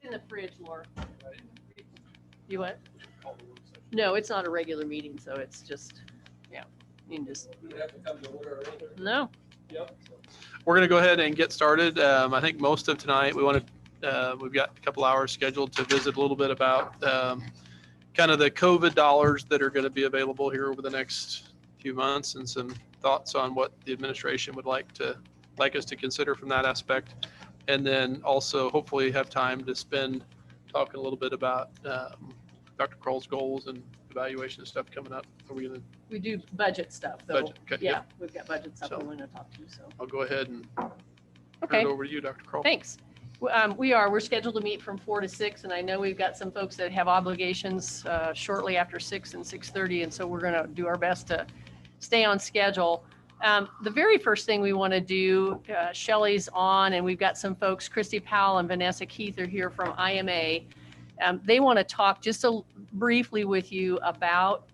in the fridge, Laura. You what? No, it's not a regular meeting, so it's just, yeah. You can just. No. Yep. We're going to go ahead and get started. I think most of tonight we've got a couple hours scheduled to visit a little bit about kind of the COVID dollars that are going to be available here over the next few months, and some thoughts on what the administration would like us to consider from that aspect. And then also hopefully have time to spend talking a little bit about Dr. Kroll's goals and evaluation and stuff coming up. We do budget stuff, though. Budget, okay, Yeah, yep. we've got budget stuff So, we want to talk to. So I'll go ahead and okay. turn it over to you, Dr. Kroll. Thanks. We're scheduled to meet from 4 to 6, and I know we've got some folks that have obligations shortly after 6 and 6:30, and so we're going to do our best to stay on schedule. The very first thing we want to do, Shelley's on, and we've got some folks, Christy Powell and Vanessa Keith are here from IMA. They want to talk just briefly with you about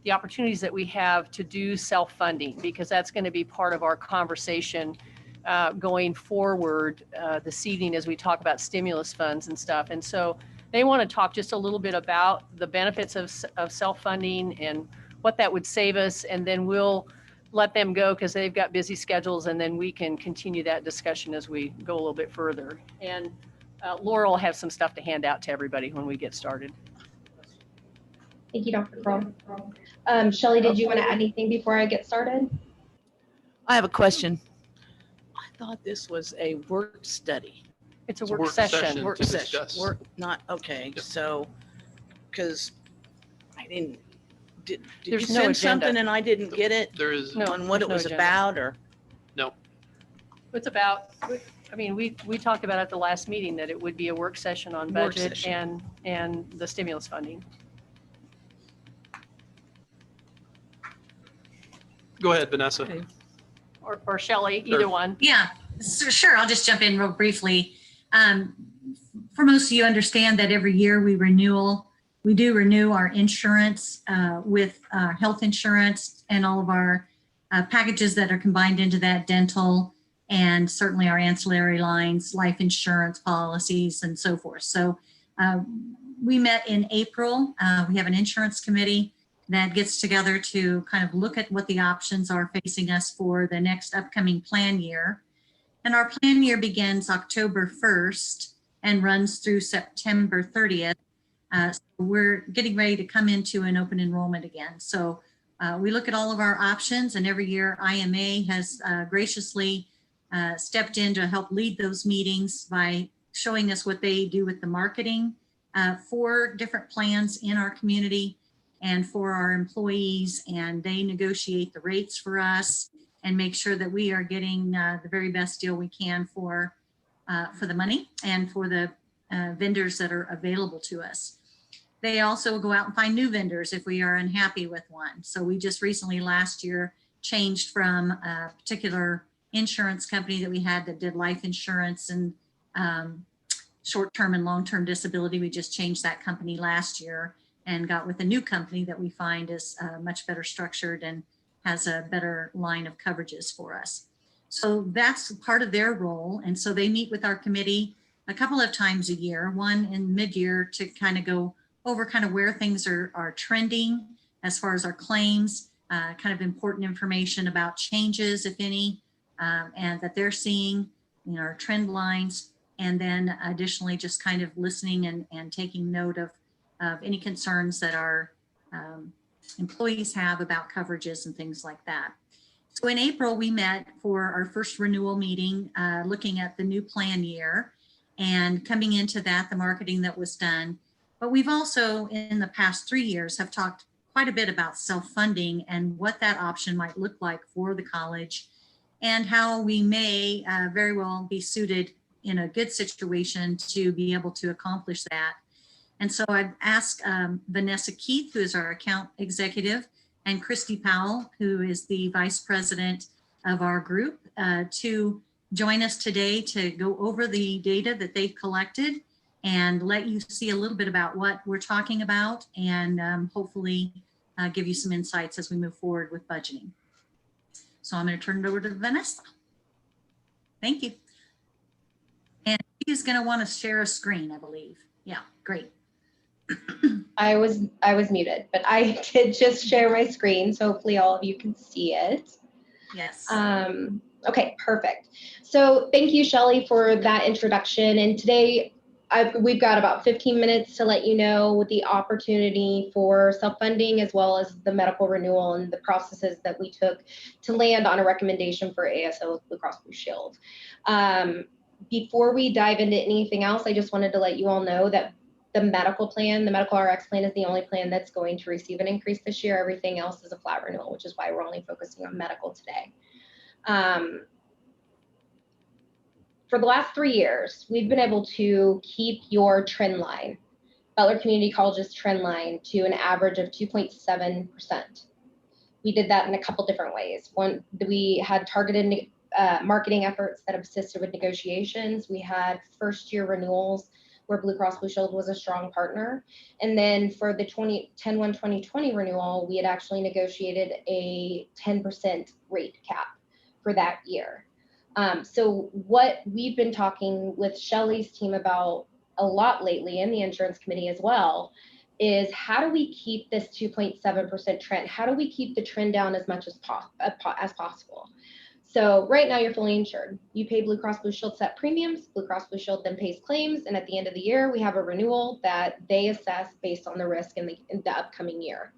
the opportunities that we have to do self-funding, because that's going to be part of our conversation going forward this evening as we talk about stimulus funds and stuff. And so they want to talk just a little bit about the benefits of self-funding and what that would save us, and then we'll let them go because they've got busy schedules, and then we can continue that discussion as we go a little bit further. And Laura will have some stuff to hand out to everybody when we get started. Thank you, Dr. Kroll. Shelley, did you want to add anything before I get started? I have a question. I thought this was a work study. It's a work session. Work to session. discuss. Work, not, okay. Yep. So, because I didn't, did you There's no send agenda. something and I didn't get it There is No. on what there's it no was agenda. about, or? no. It's about, I mean, we talked about at the last meeting that it would be a work session on Work budget session. and the stimulus funding. Go ahead, Vanessa. Okay. Or Shelley, either one. Yeah, so sure. I'll just jump in real briefly. For most of you understand that every year we do renew our insurance with health insurance and all of our packages that are combined into that, dental, and certainly our ancillary lines, life insurance policies, and so forth. So we met in April. We have an insurance committee that gets together to kind of look at what the options are facing us for the next upcoming plan year. And our plan year begins October 1st and runs through September 30th. So we're getting ready to come into an open enrollment again. So we look at all of our options, and every year IMA has graciously stepped in to help lead those meetings by showing us what they do with the marketing for different plans in our community and for our employees, and they negotiate the rates for us and make sure that we are getting the very best deal we can for the money and for the vendors that are available to us. They also go out and find new vendors if we are unhappy with one. So we just recently last year changed from a particular insurance company that we had that did life insurance and short-term and long-term disability. We just changed that company last year and got with a new company that we find is much better structured and has a better line of coverages for us. So that's part of their role. And so they meet with our committee a couple of times a year, one in mid-year to kind of go over kind of where things are trending as far as our claims, kind of important information about changes, if any, and that they're seeing, you know, our trend lines. And then additionally, just kind of listening and taking note of any concerns that our employees have about coverages and things like that. So in April, we met for our first renewal meeting, looking at the new plan year and coming into that, the marketing that was done. But we've also, in the past 3 years, have talked quite a bit about self-funding and what that option might look like for the college and how we may very well be suited in a good situation to be able to accomplish that. And so I've asked Vanessa Keith, who is our account executive, and Christy Powell, who is the vice president of our group, to join us today to go over the data that they've collected and let you see a little bit about what we're talking about, and hopefully give you some insights as we move forward with budgeting. So I'm going to turn it over to Vanessa. Thank you. And you is going to want to share a screen, I believe. Yeah, great. I was muted, but I did just share my screen, so hopefully all of you can see it. Yes. Okay, perfect. So thank you, Shelley, for that introduction. And today we've got about 15 minutes to let you know the opportunity for self-funding as well as the medical renewal and the processes that we took to land on a recommendation for ASO with Blue Cross Blue Shield. Before we dive into anything else, I just wanted to let you all know that the medical plan, the medical RX plan, is the only plan that's going to receive an increase this year. Everything else is a flat renewal, which is why we're only focusing on medical today. For the last 3 years, we've been able to keep your trend line, Butler Community College's trend line, to an average of 2.7%. We did that in a couple different ways. One, we had targeted marketing efforts that assisted with negotiations. We had first-year renewals where Blue Cross Blue Shield was a strong partner. And then for the 10/1/2020 renewal, we had actually negotiated a 10% rate cap for that year. So what we've been talking with Shelley's team about a lot lately, in the insurance committee as well, is how do we keep this 2.7% trend? How do we keep the trend down as much as possible? So right now you're fully insured. You pay Blue Cross Blue Shield set premiums. Blue Cross Blue Shield then pays claims. And at the end of the year, we have a renewal that they assess based on the risk in the upcoming year.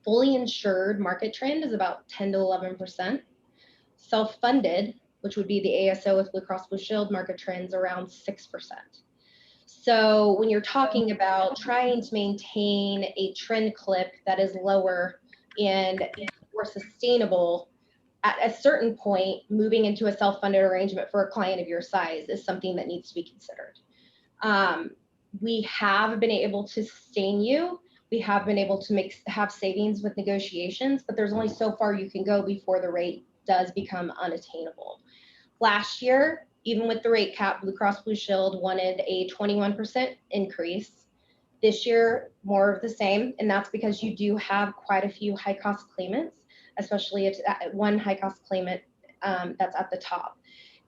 Fully insured market trend is about 10 to 11%. Self-funded, which would be the ASO with Blue Cross Blue Shield, market trends around 6%. So when you're talking about trying to maintain a trend clip that is lower and more sustainable, at a certain point, moving into a self-funded arrangement for a client of your size is something that needs to be considered. We have been able to sustain you. We have been able to have savings with negotiations, but there's only so far you can go before the rate does become unattainable. Last year, even with the rate cap, Blue Cross Blue Shield wanted a 21% increase. This year, more of the same, and that's because you do have quite a few high-cost claimants, especially if one high-cost claimant that's at the top.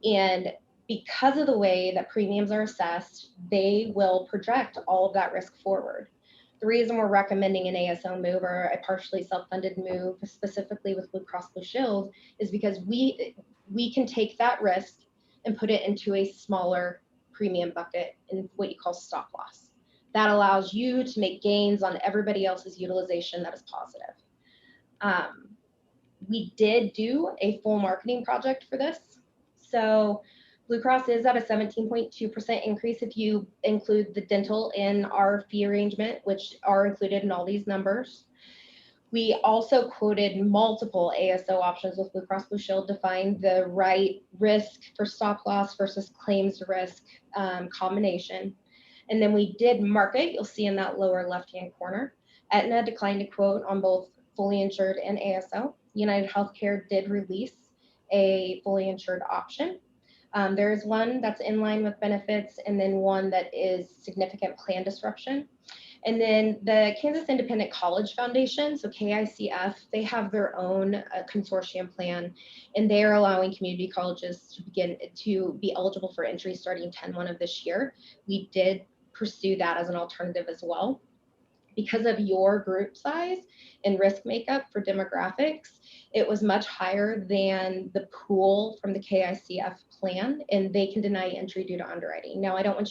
And because of the way that premiums are assessed, they will project all of that risk forward. The reason we're recommending an ASO move or a partially self-funded move, specifically with Blue Cross Blue Shield, is because we can take that risk and put it into a smaller premium bucket in what you call stop loss. That allows you to make gains on everybody else's utilization that is positive. We did do a full marketing project for this. So Blue Cross is at a 17.2% increase if you include the dental in our fee arrangement, which are included in all these numbers. We also quoted multiple ASO options with Blue Cross Blue Shield to find the right risk for stop loss versus claims risk combination. And then we did market, you'll see in that lower left-hand corner. Aetna declined to quote on both fully insured and ASO. United Healthcare did release a fully insured option. There is one that's in line with benefits and then one that is significant plan disruption. And then the Kansas Independent College Foundation, so KICF, they have their own consortium plan, and they are allowing community colleges to be eligible for entry starting 10/1 of this year. We did pursue that as an alternative as well. Because of your group size and risk makeup for demographics, it was much higher than the pool from the KICF plan, and they can deny entry due to underwriting. Now, I don't want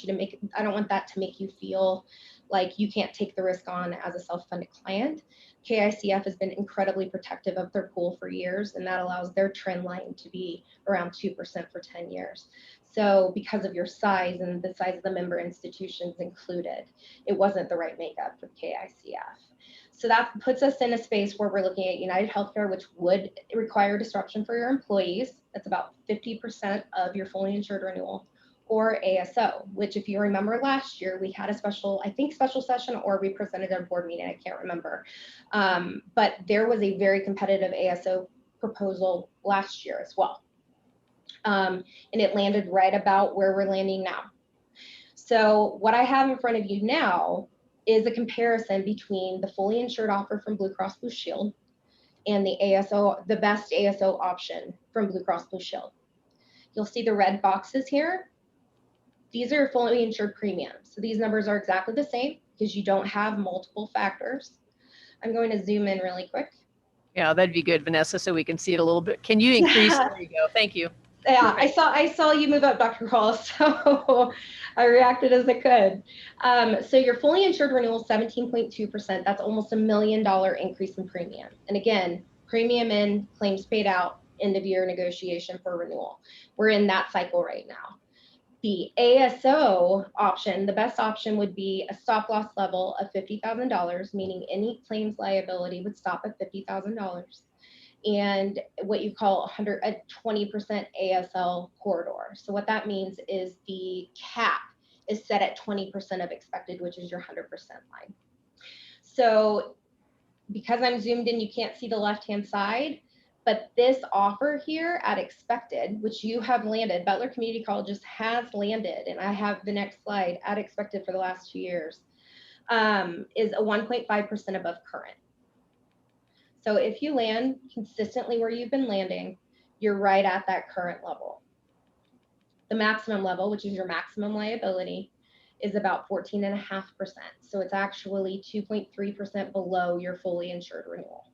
that to make you feel like you can't take the risk on as a self-funded client. KICF has been incredibly protective of their pool for years, and that allows their trend line to be around 2% for 10 years. So because of your size and the size of the member institutions included, it wasn't the right makeup for KICF. So that puts us in a space where we're looking at United Healthcare, which would require disruption for your employees. That's about 50% of your fully insured renewal, or ASO, which if you remember last year, we had a special session, or we presented at a board meeting, I can't remember. But there was a very competitive ASO proposal last year as well. And it landed right about where we're landing now. So what I have in front of you now is a comparison between the fully insured offer from Blue Cross Blue Shield and the best ASO option from Blue Cross Blue Shield. You'll see the red boxes here. These are fully insured premiums. So these numbers are exactly the same because you don't have multiple factors. I'm going to zoom in really quick. Yeah, that'd be good, Vanessa, so we can see it a little bit. Can you increase? There you go. Thank you. Yeah, I saw you move up, Dr. Call, so I reacted as I could. So your fully insured renewal, 17.2%. That's almost $1 million increase in premium. And again, premium in, claims paid out, end of year negotiation for renewal. We're in that cycle right now. The ASO option, the best option would be a stop loss level of $50,000, meaning any claims liability would stop at $50,000. And what you call a 20% ASL corridor. So what that means is the cap is set at 20% of expected, which is your 100% line. So because I'm zoomed in, you can't see the left-hand side, but this offer here at expected, which you have landed, Butler Community Colleges has landed, and I have the next slide, at expected for the last 2 years, is a 1.5% above current. So if you land consistently where you've been landing, you're right at that current level. The maximum level, which is your maximum liability, is about 14.5%. So it's actually 2.3% below your fully insured renewal.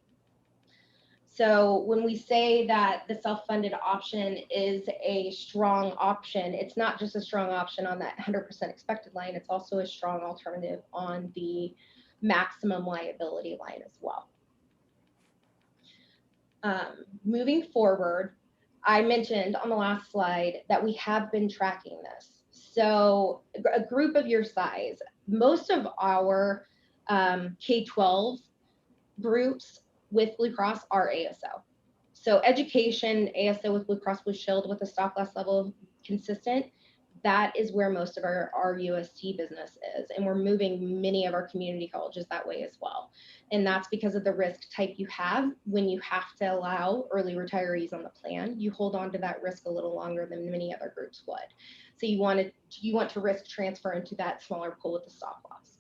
So when we say that the self-funded option is a strong option, it's not just a strong option on that 100% expected line, it's also a strong alternative on the maximum liability line as well. Moving forward, I mentioned on the last slide that we have been tracking this. So a group of your size, most of our K-12 groups with Blue Cross are ASO. So education, ASO with Blue Cross Blue Shield with a stop loss level consistent, that is where most of our UST business is. And we're moving many of our community colleges that way as well. And that's because of the risk type you have when you have to allow early retirees on the plan. You hold on to that risk a little longer than many other groups would. So you want to risk transfer into that smaller pool with the stop loss.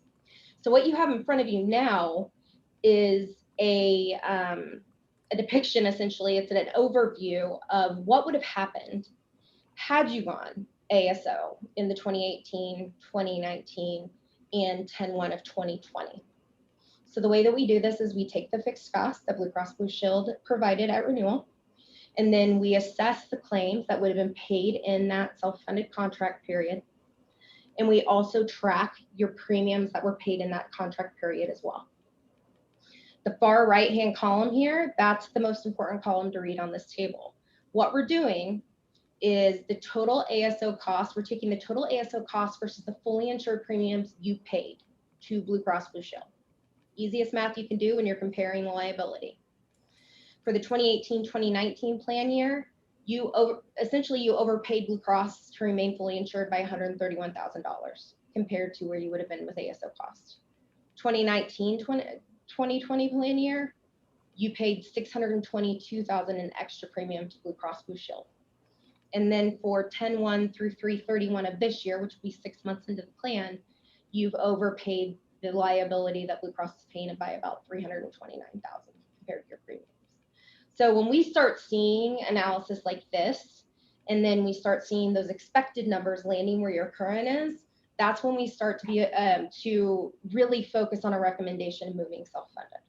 So what you have in front of you now is a depiction, essentially. It's an overview of what would have happened had you gone ASO in the 2018, 2019, and 10-1 of 2020. So the way that we do this is we take the fixed cost that Blue Cross Blue Shield provided at renewal, and then we assess the claims that would have been paid in that self-funded contract period. And we also track your premiums that were paid in that contract period as well. The far right-hand column here, that's the most important column to read on this table. What we're doing is the total ASO cost. We're taking the total ASO cost versus the fully insured premiums you paid to Blue Cross Blue Shield. Easiest math you can do when you're comparing the liability. For the 2018-2019 plan year, you overpaid Blue Cross to remain fully insured by $131,000 compared to where you would have been with ASO cost. 2019-2020 plan year, you paid $622,000 in extra premium to Blue Cross Blue Shield. And then for 10-1 through 3/31 of this year, which would be 6 months into the plan, you've overpaid the liability that Blue Cross is paying by about $329,000 compared to your premiums. So when we start seeing analysis like this, and then we start seeing those expected numbers landing where your current is, that's when we start to be to really focus on a recommendation of moving self-funded.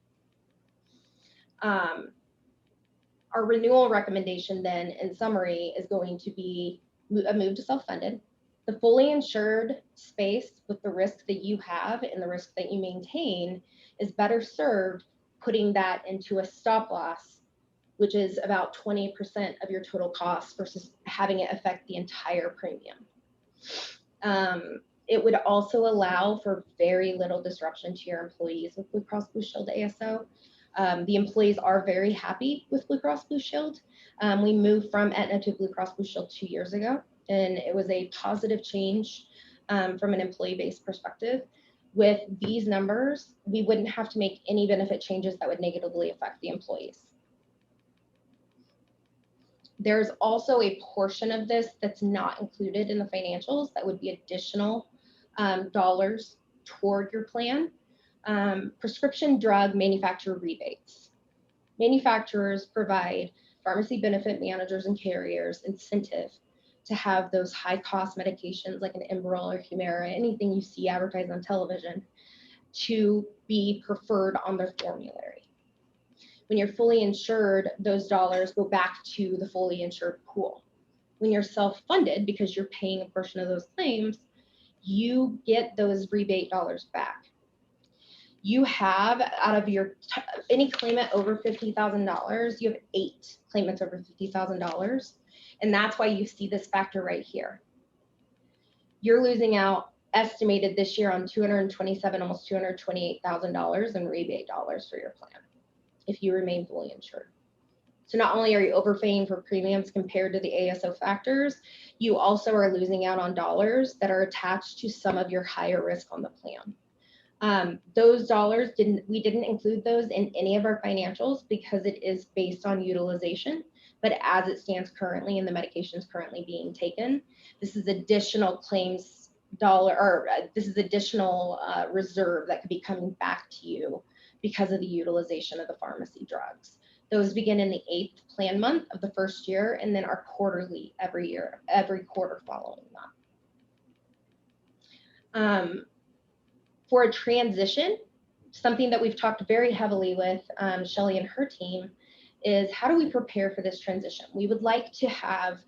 Our renewal recommendation then, in summary, is going to be a move to self-funded. The fully insured space with the risk that you have and the risk that you maintain is better served putting that into a stop loss, which is about 20% of your total cost versus having it affect the entire premium. It would also allow for very little disruption to your employees with Blue Cross Blue Shield ASO. The employees are very happy with Blue Cross Blue Shield. We moved from Aetna to Blue Cross Blue Shield 2 years ago, and it was a positive change from an employee-based perspective. With these numbers, we wouldn't have to make any benefit changes that would negatively affect the employees. There's also a portion of this that's not included in the financials that would be additional dollars toward your plan. Prescription drug manufacturer rebates. Manufacturers provide pharmacy benefit managers and carriers incentive to have those high cost medications like an Enbrel or Humira, anything you see advertised on television, to be preferred on their formulary. When you're fully insured, those dollars go back to the fully insured pool. When you're self-funded, because you're paying a portion of those claims, you get those rebate dollars back. You have, out of your any claimant over $50,000, you have 8 claimants over $50,000, and that's why you see this factor right here. You're losing out, estimated this year, on $227,000, almost $228,000 in rebate dollars for your plan if you remain fully insured. So not only are you overpaying for premiums compared to the ASO factors, you also are losing out on dollars that are attached to some of your higher risk on the plan. Those dollars, we didn't include those in any of our financials because it is based on utilization. But as it stands currently and the medications currently being taken, this is additional claims this is additional reserve that could be coming back to you because of the utilization of the pharmacy drugs. Those begin in the 8th plan month of the first year and then are quarterly every year, every quarter following that. For a transition, something that we've talked very heavily with Shelley and her team is, how do we prepare for this transition? We would like to have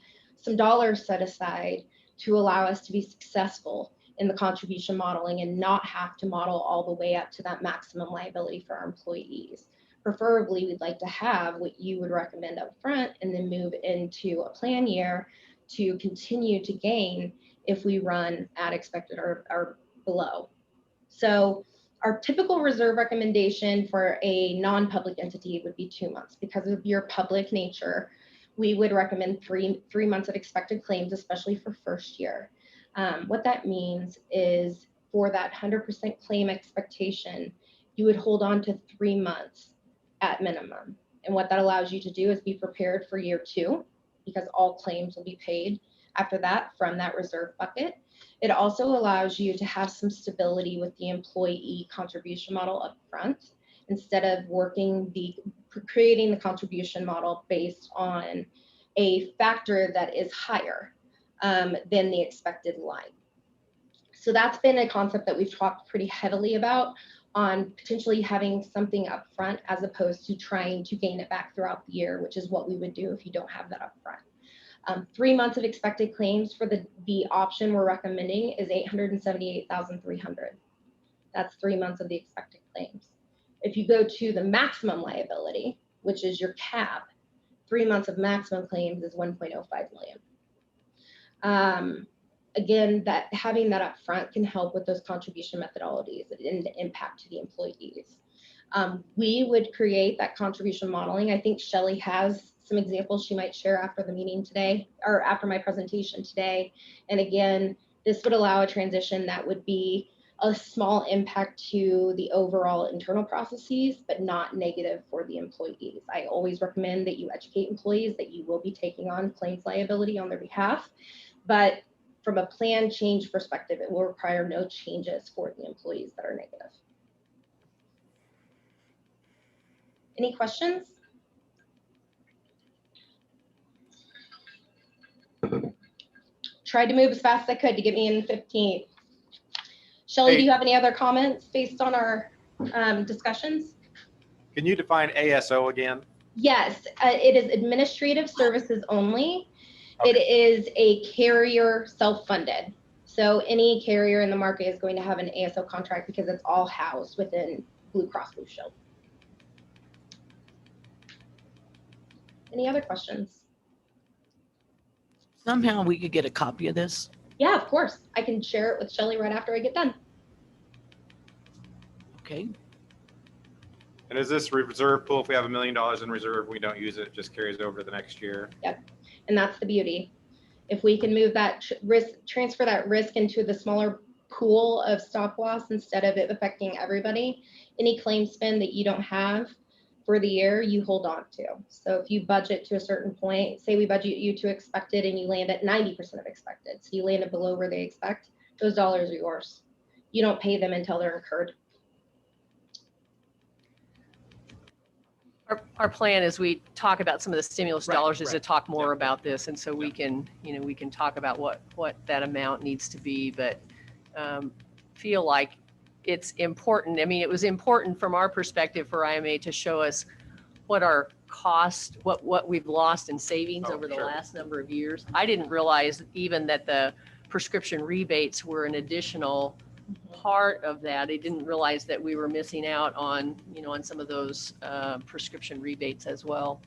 some dollars set aside to allow us to be successful in the contribution modeling and not have to model all the way up to that maximum liability for our employees. Preferably, we'd like to have what you would recommend up front and then move into a plan year to continue to gain if we run at expected or below. So our typical reserve recommendation for a non-public entity would be 2 months. Because of your public nature, we would recommend three months of expected claims, especially for first year. What that means is, for that 100% claim expectation, you would hold on to 3 months at minimum. And what that allows you to do is be prepared for year 2, because all claims will be paid after that from that reserve bucket. It also allows you to have some stability with the employee contribution model up front, instead of creating the contribution model based on a factor that is higher than the expected line. So that's been a concept that we've talked pretty heavily about, on potentially having something up front as opposed to trying to gain it back throughout the year, which is what we would do if you don't have that up front. 3 months of expected claims for the option we're recommending is $878,300. That's 3 months of the expected claims. If you go to the maximum liability, which is your cap, 3 months of maximum claims is $1.05 million. Again, that having that up front can help with those contribution methodologies and the impact to the employees. We would create that contribution modeling. I think Shelley has some examples she might share after the meeting today, or after my presentation today. And again, this would allow a transition that would be a small impact to the overall internal processes, but not negative for the employees. I always recommend that you educate employees that you will be taking on claims liability on their behalf, but from a plan change perspective, it will require no changes for the employees that are negative. Any questions? Tried to move as fast as I could to get me in 15. Shelley, do you have any other comments based on our discussions? Can you define ASO again? Yes, it is administrative services only. Okay. It is a carrier self-funded. So any carrier in the market is going to have an ASO contract because it's all housed within Blue Cross Blue Shield. Any other questions? Somehow we could get a copy of this. Yeah, of course. I can share it with Shelley right after I get done. Okay. And is this reserve pool? If we have $1 million in reserve, we don't use it, just carries it over to the next year. Yep. And that's the beauty. If we can move that transfer that risk into the smaller pool of stop loss instead of it affecting everybody, any claim spend that you don't have for the year, you hold on to. So if you budget to a certain point, say we budget you to expected and you land at 90% of expected, so you landed below where they expect, those dollars are yours. You don't pay them until they're incurred. Our plan as we talk about some of the stimulus Right, dollars is to right. talk more Yeah. about this. And so we Yeah. can, we can talk about what that amount needs to be, but feel like it's important. I mean, it was important from our perspective for IMA to show us what our cost, what we've lost in savings Oh, over the sure. last number of years. I didn't realize even that the prescription rebates were an additional part of that. I didn't realize that we were missing out on, on some of those prescription rebates as well.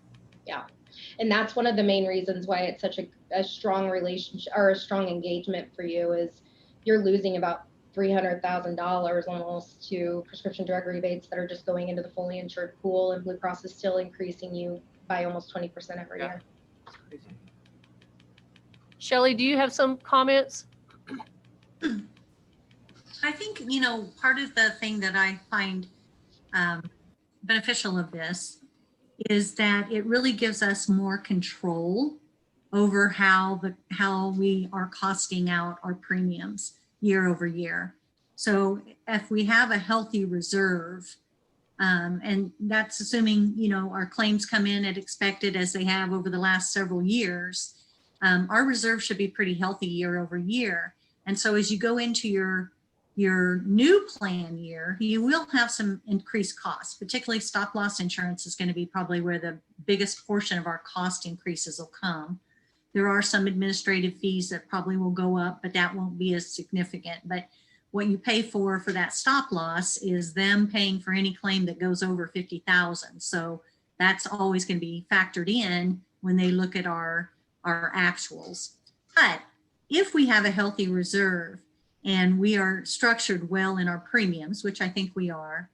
And that's one of the main reasons why it's such a strong relationship or a strong engagement for you is you're losing about $300,000 almost to prescription drug rebates that are just going into the fully insured pool, and Blue Cross is still increasing you by almost 20% every Yeah. year. Shelley, do you have some comments? I think, part of the thing that I find beneficial of this is that it really gives us more control over how we are costing out our premiums year over year. So if we have a healthy reserve, and that's assuming, our claims come in at expected as they have over the last several years, our reserve should be pretty healthy year over year. And so as you go into your new plan year, you will have some increased costs, particularly stop loss insurance is going to be probably where the biggest portion of our cost increases will come. There are some administrative fees that probably will go up, but that won't be as significant. But what you pay for that stop loss is them paying for any claim that goes over 50,000. So that's always going to be factored in when they look at our actuals. But if we have a healthy reserve and we are structured well in our premiums, which I think we are,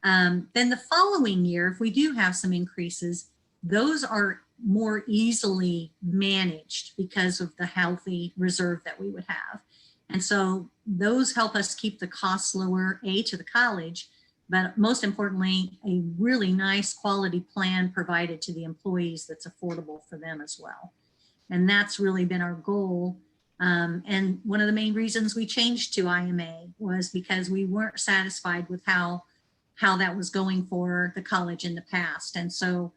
then the following year, if we do have some increases, those are more easily managed because of the healthy reserve that we would have. And so those help us keep the costs lower, to the college, but most importantly, a really nice quality plan provided to the employees that's affordable for them as well. And that's really been our goal. And one of the main reasons we changed to IMA was because we weren't satisfied with how that was going for the college in the past. And so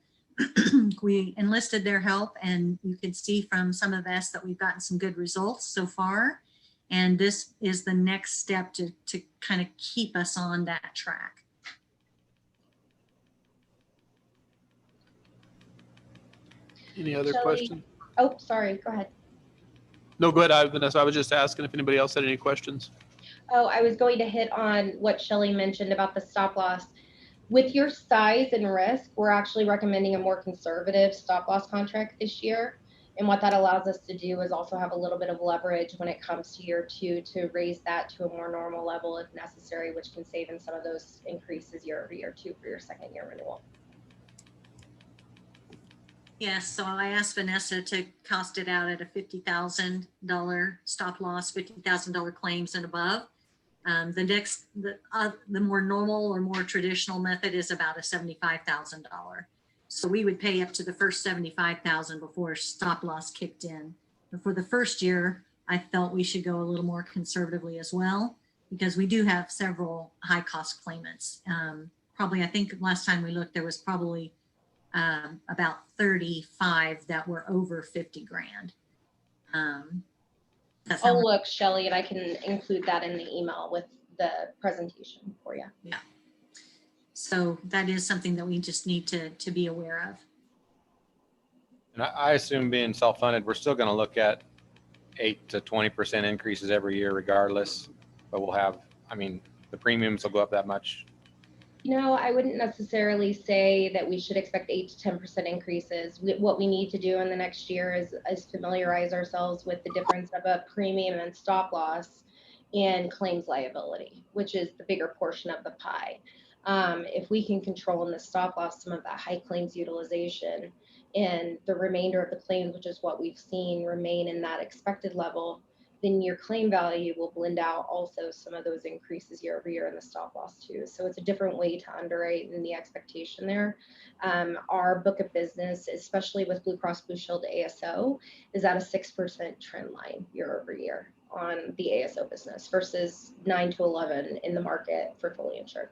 we enlisted their help, and you can see from some of this that we've gotten some good results so far. And this is the next step to kind of keep us on that track. Any other Shelley? questions? Oh, sorry, go ahead. No, go ahead, Vanessa. I was just asking if anybody else had any questions. Oh, I was going to hit on what Shelley mentioned about the stop loss. With your size and risk, we're actually recommending a more conservative stop loss contract this year. And what that allows us to do is also have a little bit of leverage when it comes to year 2 to raise that to a more normal level if necessary, which can save in some of those increases year over year too for your second year renewal. Yes, so I asked Vanessa to cost it out at a $50,000 stop loss, $50,000 claims and above. The more normal or more traditional method is about a $75,000. So we would pay up to the first $75,000 before stop loss kicked in. But for the first year, I felt we should go a little more conservatively as well, because we do have several high cost claimants. Probably, I think last time we looked, there was probably about 35 that were over 50 grand. I'll look, Shelley, and I can include that in the email with the presentation for you. Yeah. So that is something that we just need to be aware of. And I assume being self-funded, we're still going to look at 8 to 20% increases every year regardless, but we'll have, the premiums will go up that much. No, I wouldn't necessarily say that we should expect 8 to 10% increases. What we need to do in the next year is familiarize ourselves with the difference of a premium and stop loss and claims liability, which is the bigger portion of the pie. If we can control in the stop loss some of that high claims utilization and the remainder of the claims, which is what we've seen, remain in that expected level, then your claim value will blend out also some of those increases year over year in the stop loss too. So it's a different way to underwrite in the expectation there. Our book of business, especially with Blue Cross Blue Shield ASO, is at a 6% trend line year over year on the ASO business versus 9 to 11 in the market for fully insured.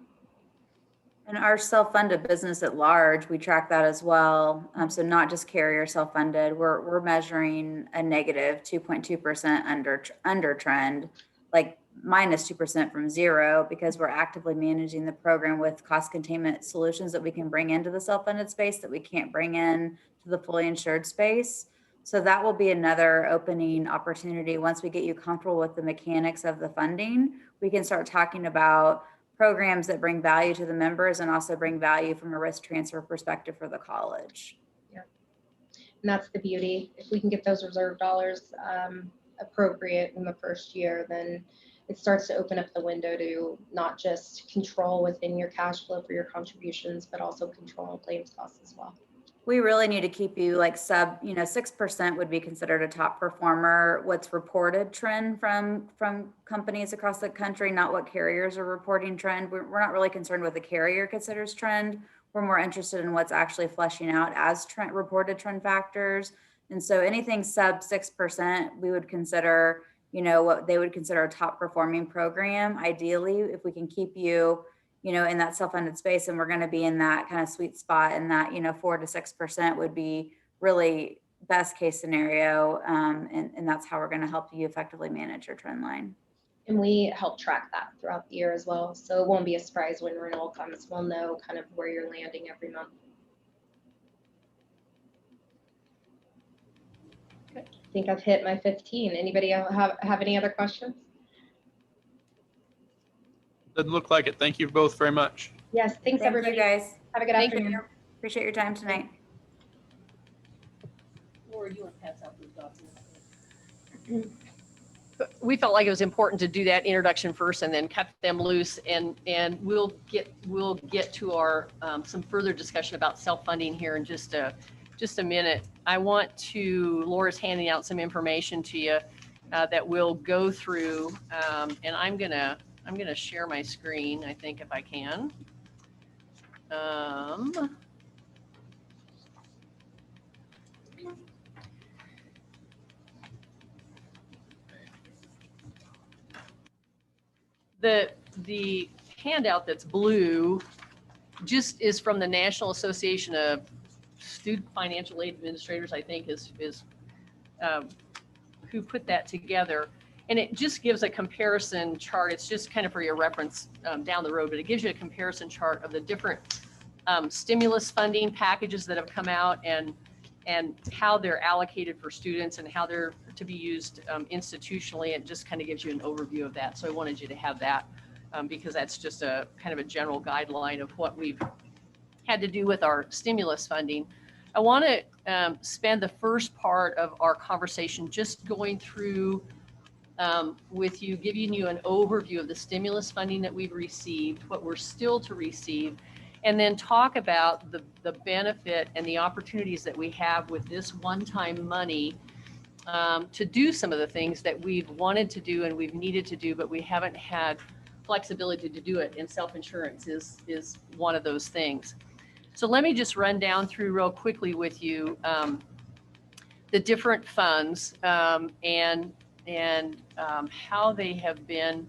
And our self-funded business at large, we track that as well. So not just carrier self-funded, we're measuring a negative 2.2% under trend, like minus 2% from zero, because we're actively managing the program with cost containment solutions that we can bring into the self-funded space that we can't bring in to the fully insured space. So that will be another opening opportunity. Once we get you comfortable with the mechanics of the funding, we can start talking about programs that bring value to the members and also bring value from a risk transfer perspective for the college. And that's the beauty. If we can get those reserve dollars appropriate in the first year, then it starts to open up the window to not just control within your cash flow for your contributions, but also control on claims costs as well. We really need to keep you like 6% would be considered a top performer. What's reported trend from companies across the country, not what carriers are reporting trend. We're not really concerned with the carrier considers trend. We're more interested in what's actually fleshing out as reported trend factors. And so anything sub 6%, we would consider, what they would consider a top performing program. Ideally, if we can keep you in that self-funded space, and we're going to be in that kind of sweet spot, and that 4 to 6% would be really best case scenario, and that's how we're going to help you effectively manage your trend line. And we help track that throughout the year as well, so it won't be a surprise when renewal comes. We'll know kind of where you're landing every month. Okay. I think I've hit my 15. Anybody have any other questions? Doesn't look like it. Thank you both very much. Yes, thanks Thank everybody. you guys. Have a good Thank you. afternoon. Appreciate your time tonight. Laura, you want to pass out those documents? We felt like it was important to do that introduction first and then cut them loose, and we'll get to our some further discussion about self-funding here in just a minute. Laura's handing out some information to you that we'll go through, and I'm gonna share my screen, I think, if I can. The handout that's blue just is from the National Association of Student Financial Aid Administrators, I think is who put that together. And it just gives a comparison chart. It's just kind of for your reference down the road, but it gives you a comparison chart of the different stimulus funding packages that have come out and how they're allocated for students and how they're to be used institutionally. It just kind of gives you an overview of that. So I wanted you to have that because that's just a kind of a general guideline of what we've had to do with our stimulus funding. I want to spend the first part of our conversation just going through with you, giving you an overview of the stimulus funding that we've received, what we're still to receive, and then talk about the benefit and the opportunities that we have with this one-time money to do some of the things that we've wanted to do and we've needed to do, but we haven't had flexibility to do it, and self-insurance is one of those things. So let me just run down through real quickly with you the different funds and how they have been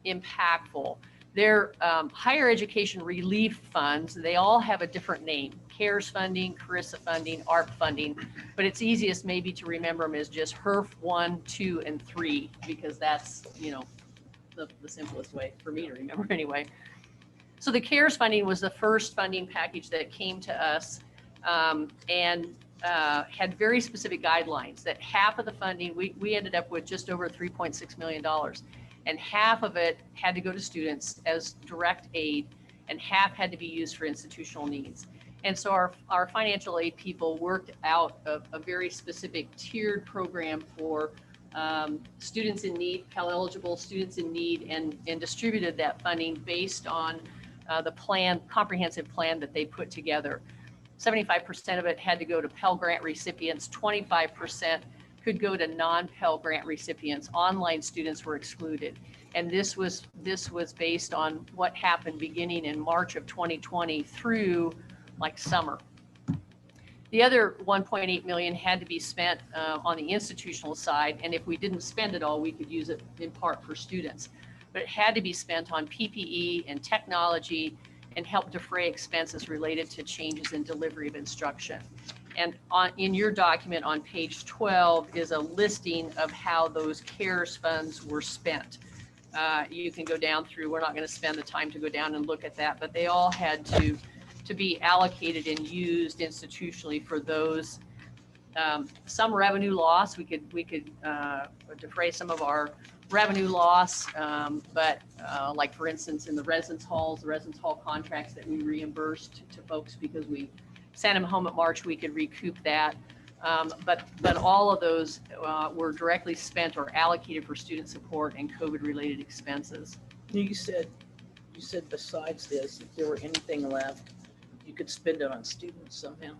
impactful. They're higher education relief funds. They all have a different name: CARES funding, CARISA funding, ARP funding, but it's easiest maybe to remember them as just HERF 1, 2, and 3, because that's, the simplest way for me to remember anyway. So the CARES funding was the first funding package that came to us and had very specific guidelines that half of the funding, we ended up with just over $3.6 million. And half of it had to go to students as direct aid, and half had to be used for institutional needs. And so our financial aid people worked out a very specific tiered program for students in need, Pell eligible students in need, and distributed that funding based on the comprehensive plan that they put together. 75% of it had to go to Pell Grant recipients, 25% could go to non-Pell Grant recipients. Online students were excluded. And this was based on what happened beginning in March of 2020 through like summer. The other 1.8 million had to be spent on the institutional side. And if we didn't spend it all, we could use it in part for students. but it had to be spent on PPE and technology and help defray expenses related to changes in delivery of instruction. And in your document on page 12 is a listing of how those CARES funds were spent. You can go down through, we're not going to spend the time to go down and look at that, but they all had to be allocated and used institutionally for those. Some revenue loss, we could defray some of our revenue loss, but like for instance, in the residence halls, the residence hall contracts that we reimbursed to folks because we sent them home at March, we could recoup that. But all of those were directly spent or allocated for student support and COVID-related expenses. You said besides this, if there were anything left, you could spend it on students somehow.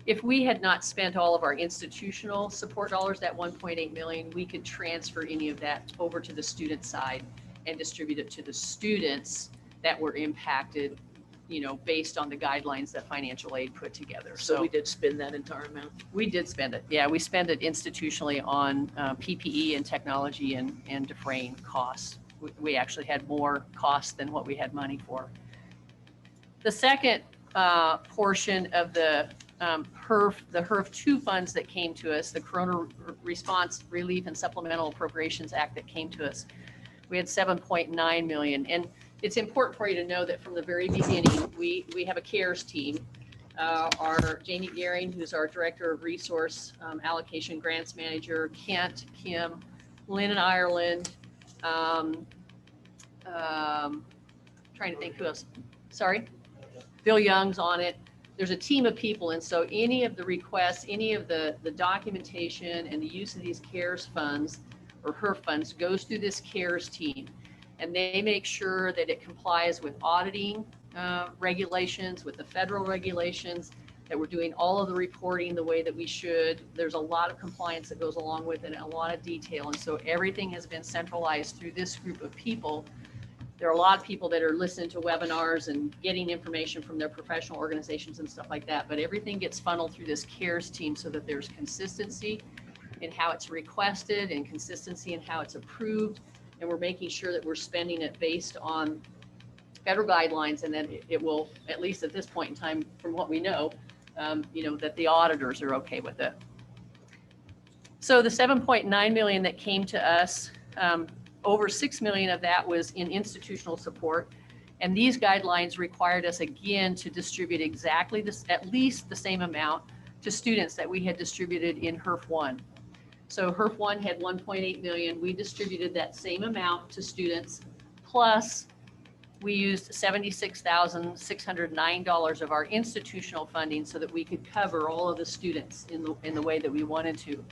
If we had not spent all of our institutional support dollars, that 1.8 million, we could transfer any of that over to the student side and distribute it to the students that were impacted, you know, based on the guidelines that financial aid put together. So we did spend that entire amount. We did spend it. Yeah, we spent it institutionally on PPE and technology and defraying costs. We actually had more costs than what we had money for. The second portion of the HERF 2 funds that came to us, the Corona Response Relief and Supplemental Appropriations Act that came to us, we had 7.9 million. And it's important for you to know that from the very beginning, we have a CARES team. Our Janie Gehring, who's our Director of Resource Allocation Grants Manager, Kent, Kim, Lynn in Ireland, trying to think who else. Sorry, Bill Young's on it. There's a team of people, and so any of the requests, any of the documentation and the use of these CARES funds or HERF funds goes through this CARES team, and they make sure that it complies with auditing regulations, with the federal regulations, that we're doing all of the reporting the way that we should. There's a lot of compliance that goes along with it and a lot of detail, and so everything has been centralized through this group of people. There are a lot of people that are listening to webinars and getting information from their professional organizations and stuff like that, but everything gets funneled through this CARES team so that there's consistency in how it's requested and consistency in how it's approved, and we're making sure that we're spending it based on federal guidelines, and then it will, at least at this point in time, from what we know, you know, that the auditors are okay with it. So the 7.9 million that came to us, over 6 million of that was in institutional support. And these guidelines required us again to distribute exactly this, at least the same amount to students that we had distributed in HERF 1. So HERF 1 had 1.8 million. We distributed that same amount to students, plus we used $76,609 of our institutional funding so that we could cover all of the students in the way that we wanted to.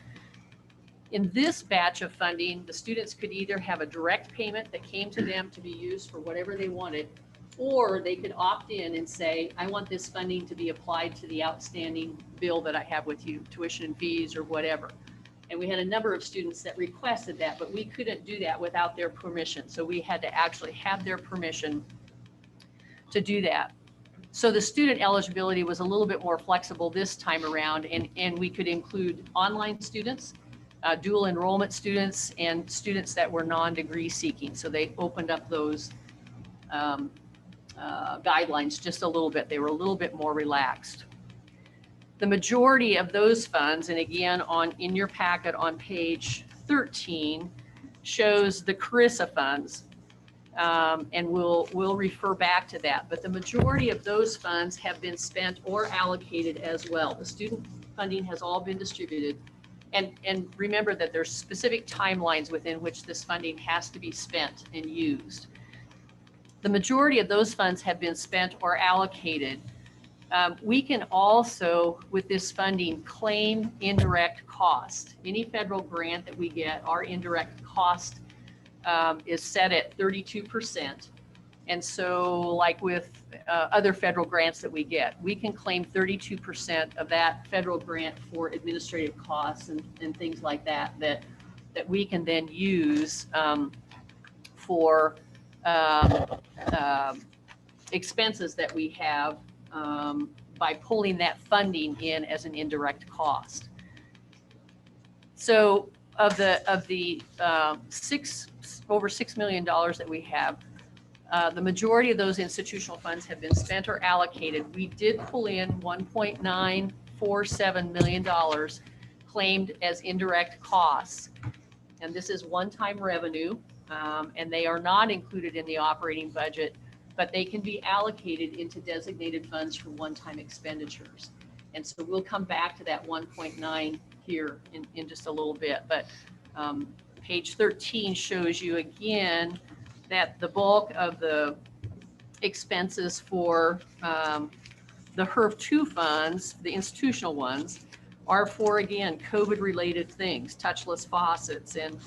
In this batch of funding, the students could either have a direct payment that came to them to be used for whatever they wanted, or they could opt in and say, I want this funding to be applied to the outstanding bill that I have with you, tuition and fees or whatever. And we had a number of students that requested that, but we couldn't do that without their permission. So we had to actually have their permission to do that. So the student eligibility was a little bit more flexible this time around, and we could include online students, dual enrollment students, and students that were non-degree seeking. So they opened up those guidelines just a little bit. They were a little bit more relaxed. The majority of those funds, and again, in your packet on page 13, shows the CARISA funds, and we'll refer back to that. But the majority of those funds have been spent or allocated as well. The student funding has all been distributed. And remember that there's specific timelines within which this funding has to be spent and used. The majority of those funds have been spent or allocated. We can also, with this funding, claim indirect cost. Any federal grant that we get, our indirect cost is set at 32%. And so like with other federal grants that we get, we can claim 32% of that federal grant for administrative costs and things like that, that we can then use for expenses that we have by pulling that funding in as an indirect cost. So of the over $6 million that we have, the majority of those institutional funds have been spent or allocated. We did pull in $1.947 million claimed as indirect costs. And this is one-time revenue, and they are not included in the operating budget, but they can be allocated into designated funds for one-time expenditures. And so we'll come back to that 1.9 here in just a little bit. But page 13 shows you again that the bulk of the expenses for the HERF2 funds, the institutional ones, are for, again, COVID-related things, touchless faucets and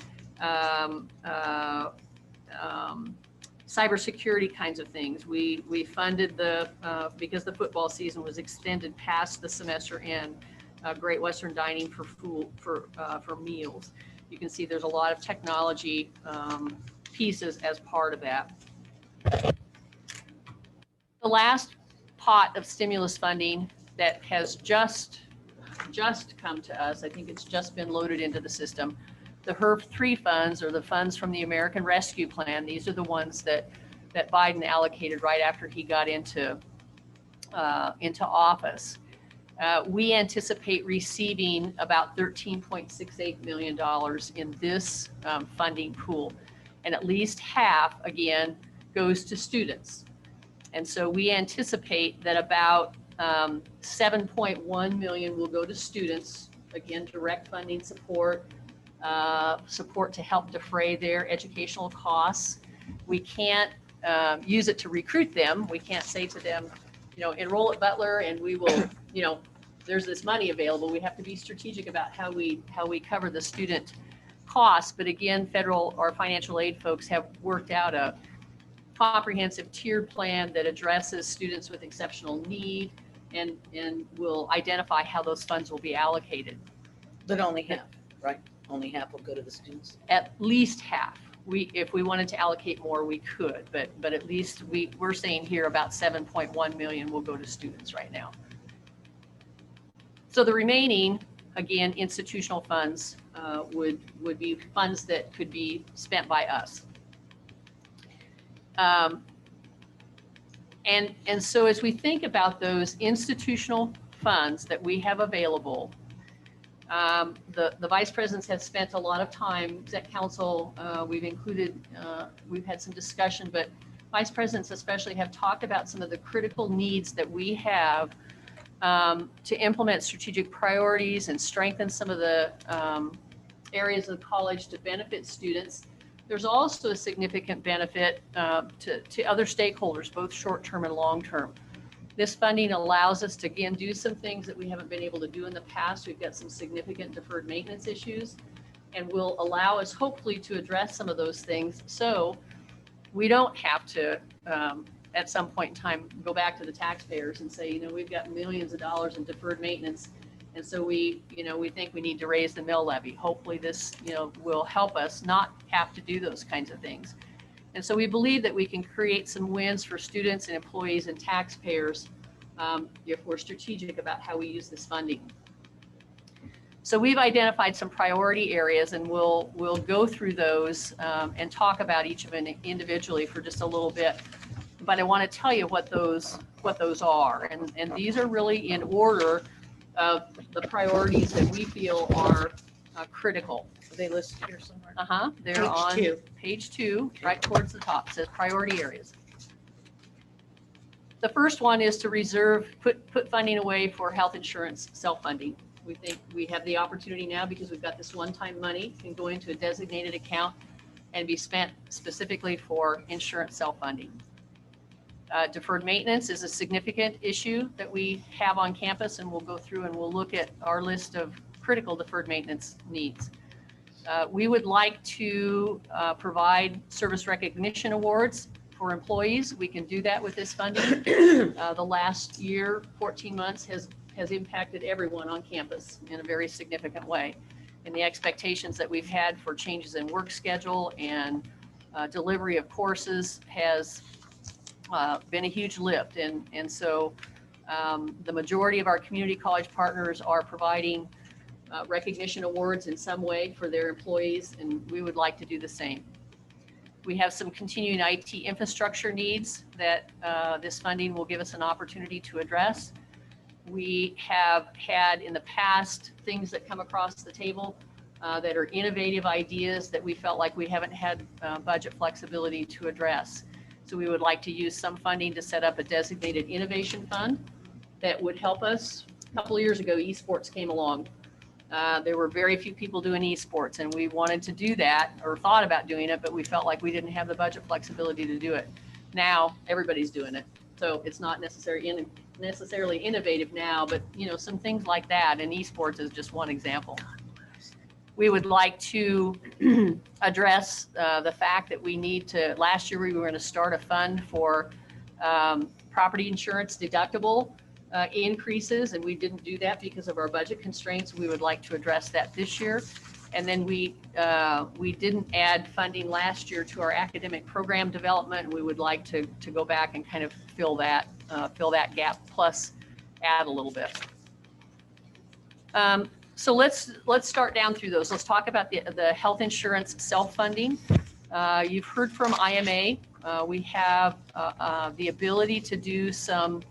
cybersecurity kinds of things. We funded because the football season was extended past the semester end, Great Western Dining for meals. You can see there's a lot of technology pieces as part of that. The last pot of stimulus funding that has just come to us, I think it's just been loaded into the system. The HERF3 funds, or the funds from the American Rescue Plan, these are the ones that Biden allocated right after he got into office. We anticipate receiving about $13.68 million in this funding pool, and at least half, again, goes to students. And so we anticipate that about 7.1 million will go to students, again, direct funding support, support to help defray their educational costs. We can't use it to recruit them. We can't say to them, enroll at Butler and we will, there's this money available. We have to be strategic about how we cover the student costs. But again, federal or financial aid folks have worked out a comprehensive tiered plan that addresses students with exceptional need and will identify how those funds will be allocated. But only half, right? Only half will go to the students. At least half. If we wanted to allocate more, we could, but at least we're saying here about 7.1 million will go to students right now. So the remaining, again, institutional funds would be funds that could be spent by us. And so as we think about those institutional funds that we have available, the vice presidents have spent a lot of time, exec council, we've had some discussion, but vice presidents especially have talked about some of the critical needs that we have to implement strategic priorities and strengthen some of the areas of the college to benefit students. There's also a significant benefit to other stakeholders, both short-term and long-term. This funding allows us to, again, do some things that we haven't been able to do in the past. We've got some significant deferred maintenance issues and will allow us hopefully to address some of those things. So we don't have to, at some point in time, go back to the taxpayers and say, we've got millions of dollars in deferred maintenance. And so we think we need to raise the mill levy. Hopefully this, will help us not have to do those kinds of things. And so we believe that we can create some wins for students and employees and taxpayers if we're strategic about how we use this funding. So we've identified some priority areas, and we'll go through those and talk about each of them individually for just a little bit. But I want to tell you what those are, and these are really in order of the priorities that we feel are critical. Are they listed here somewhere? They're Page on 2. Page 2, right towards the top. It says priority areas. The first one is to put funding away for health insurance self-funding. We think we have the opportunity now because we've got this one-time money can go into a designated account and be spent specifically for insurance self-funding. Deferred maintenance is a significant issue that we have on campus, and we'll go through and we'll look at our list of critical deferred maintenance needs. We would like to provide service recognition awards for employees. We can do that with this funding. The last year, 14 months has impacted everyone on campus in a very significant way. And the expectations that we've had for changes in work schedule and delivery of courses has been a huge lift. And so the majority of our community college partners are providing recognition awards in some way for their employees, and we would like to do the same. We have some continuing IT infrastructure needs that this funding will give us an opportunity to address. We have had in the past things that come across the table that are innovative ideas that we felt like we haven't had budget flexibility to address. So we would like to use some funding to set up a designated innovation fund that would help us. A couple of years ago, esports came along. There were very few people doing esports, and we wanted to do that or thought about doing it, but we felt like we didn't have the budget flexibility to do it. Now everybody's doing it, so it's not necessarily innovative now, but some things like that, and esports is just one example. We would like to address the fact that we need to. Last year we were going to start a fund for property insurance deductible increases, and we didn't do that because of our budget constraints. We would like to address that this year. And then we didn't add funding last year to our academic program development. We would like to go back and kind of fill that gap, plus add a little bit. So let's start down through those. Let's talk about the health insurance self-funding. You've heard from IMA. We have the ability to do some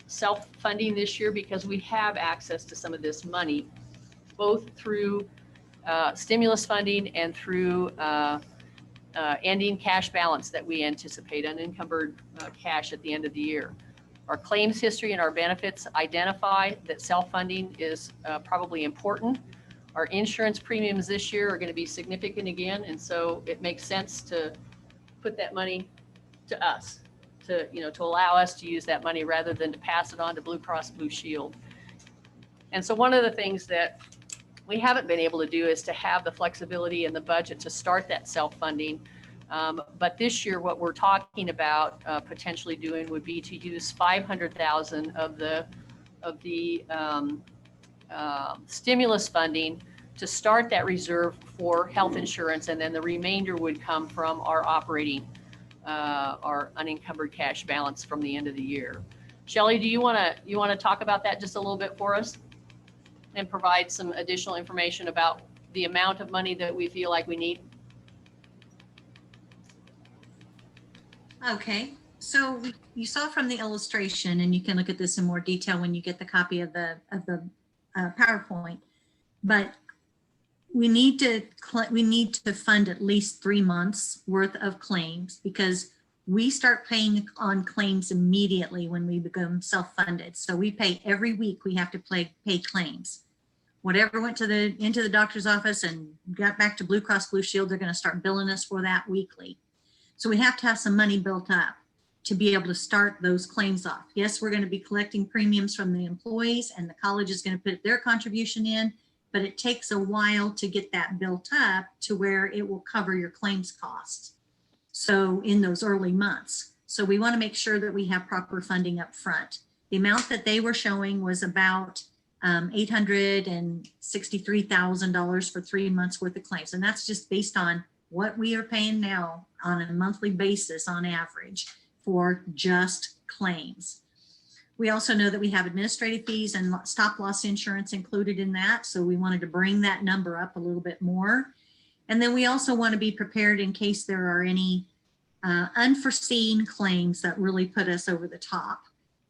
self-funding this year because we have access to some of this money, both through stimulus funding and through ending cash balance that we anticipate, unencumbered cash at the end of the year. Our claims history and our benefits identify that self-funding is probably important. Our insurance premiums this year are going to be significant again, and so it makes sense to put that money to us, to allow us to use that money rather than to pass it on to Blue Cross Blue Shield. And so one of the things that we haven't been able to do is to have the flexibility and the budget to start that self-funding. But this year, what we're talking about potentially doing would be to use $500,000 of the stimulus funding to start that reserve for health insurance, and then the remainder would come from our operating, our unencumbered cash balance from the end of the year. Shelley, do you want to talk about that just a little bit for us and provide some additional information about the amount of money that we feel like we need? Okay, so you saw from the illustration, and you can look at this in more detail when you get the copy of the PowerPoint, but we need to fund at least 3 months worth of claims, because we start paying on claims immediately when we become self-funded. So we pay every week. We have to pay claims. Whatever went into the doctor's office and got back to Blue Cross Blue Shield, they're going to start billing us for that weekly. So we have to have some money built up to be able to start those claims off. Yes, we're going to be collecting premiums from the employees, and the college is going to put their contribution in, but it takes a while to get that built up to where it will cover your claims costs. So in those early months. So we want to make sure that we have proper funding up front. The amount that they were showing was about $863,000 for 3 months worth of claims. And that's just based on what we are paying now on a monthly basis on average for just claims. We also know that we have administrative fees and stop loss insurance included in that. So we wanted to bring that number up a little bit more. And then we also want to be prepared in case there are any unforeseen claims that really put us over the top.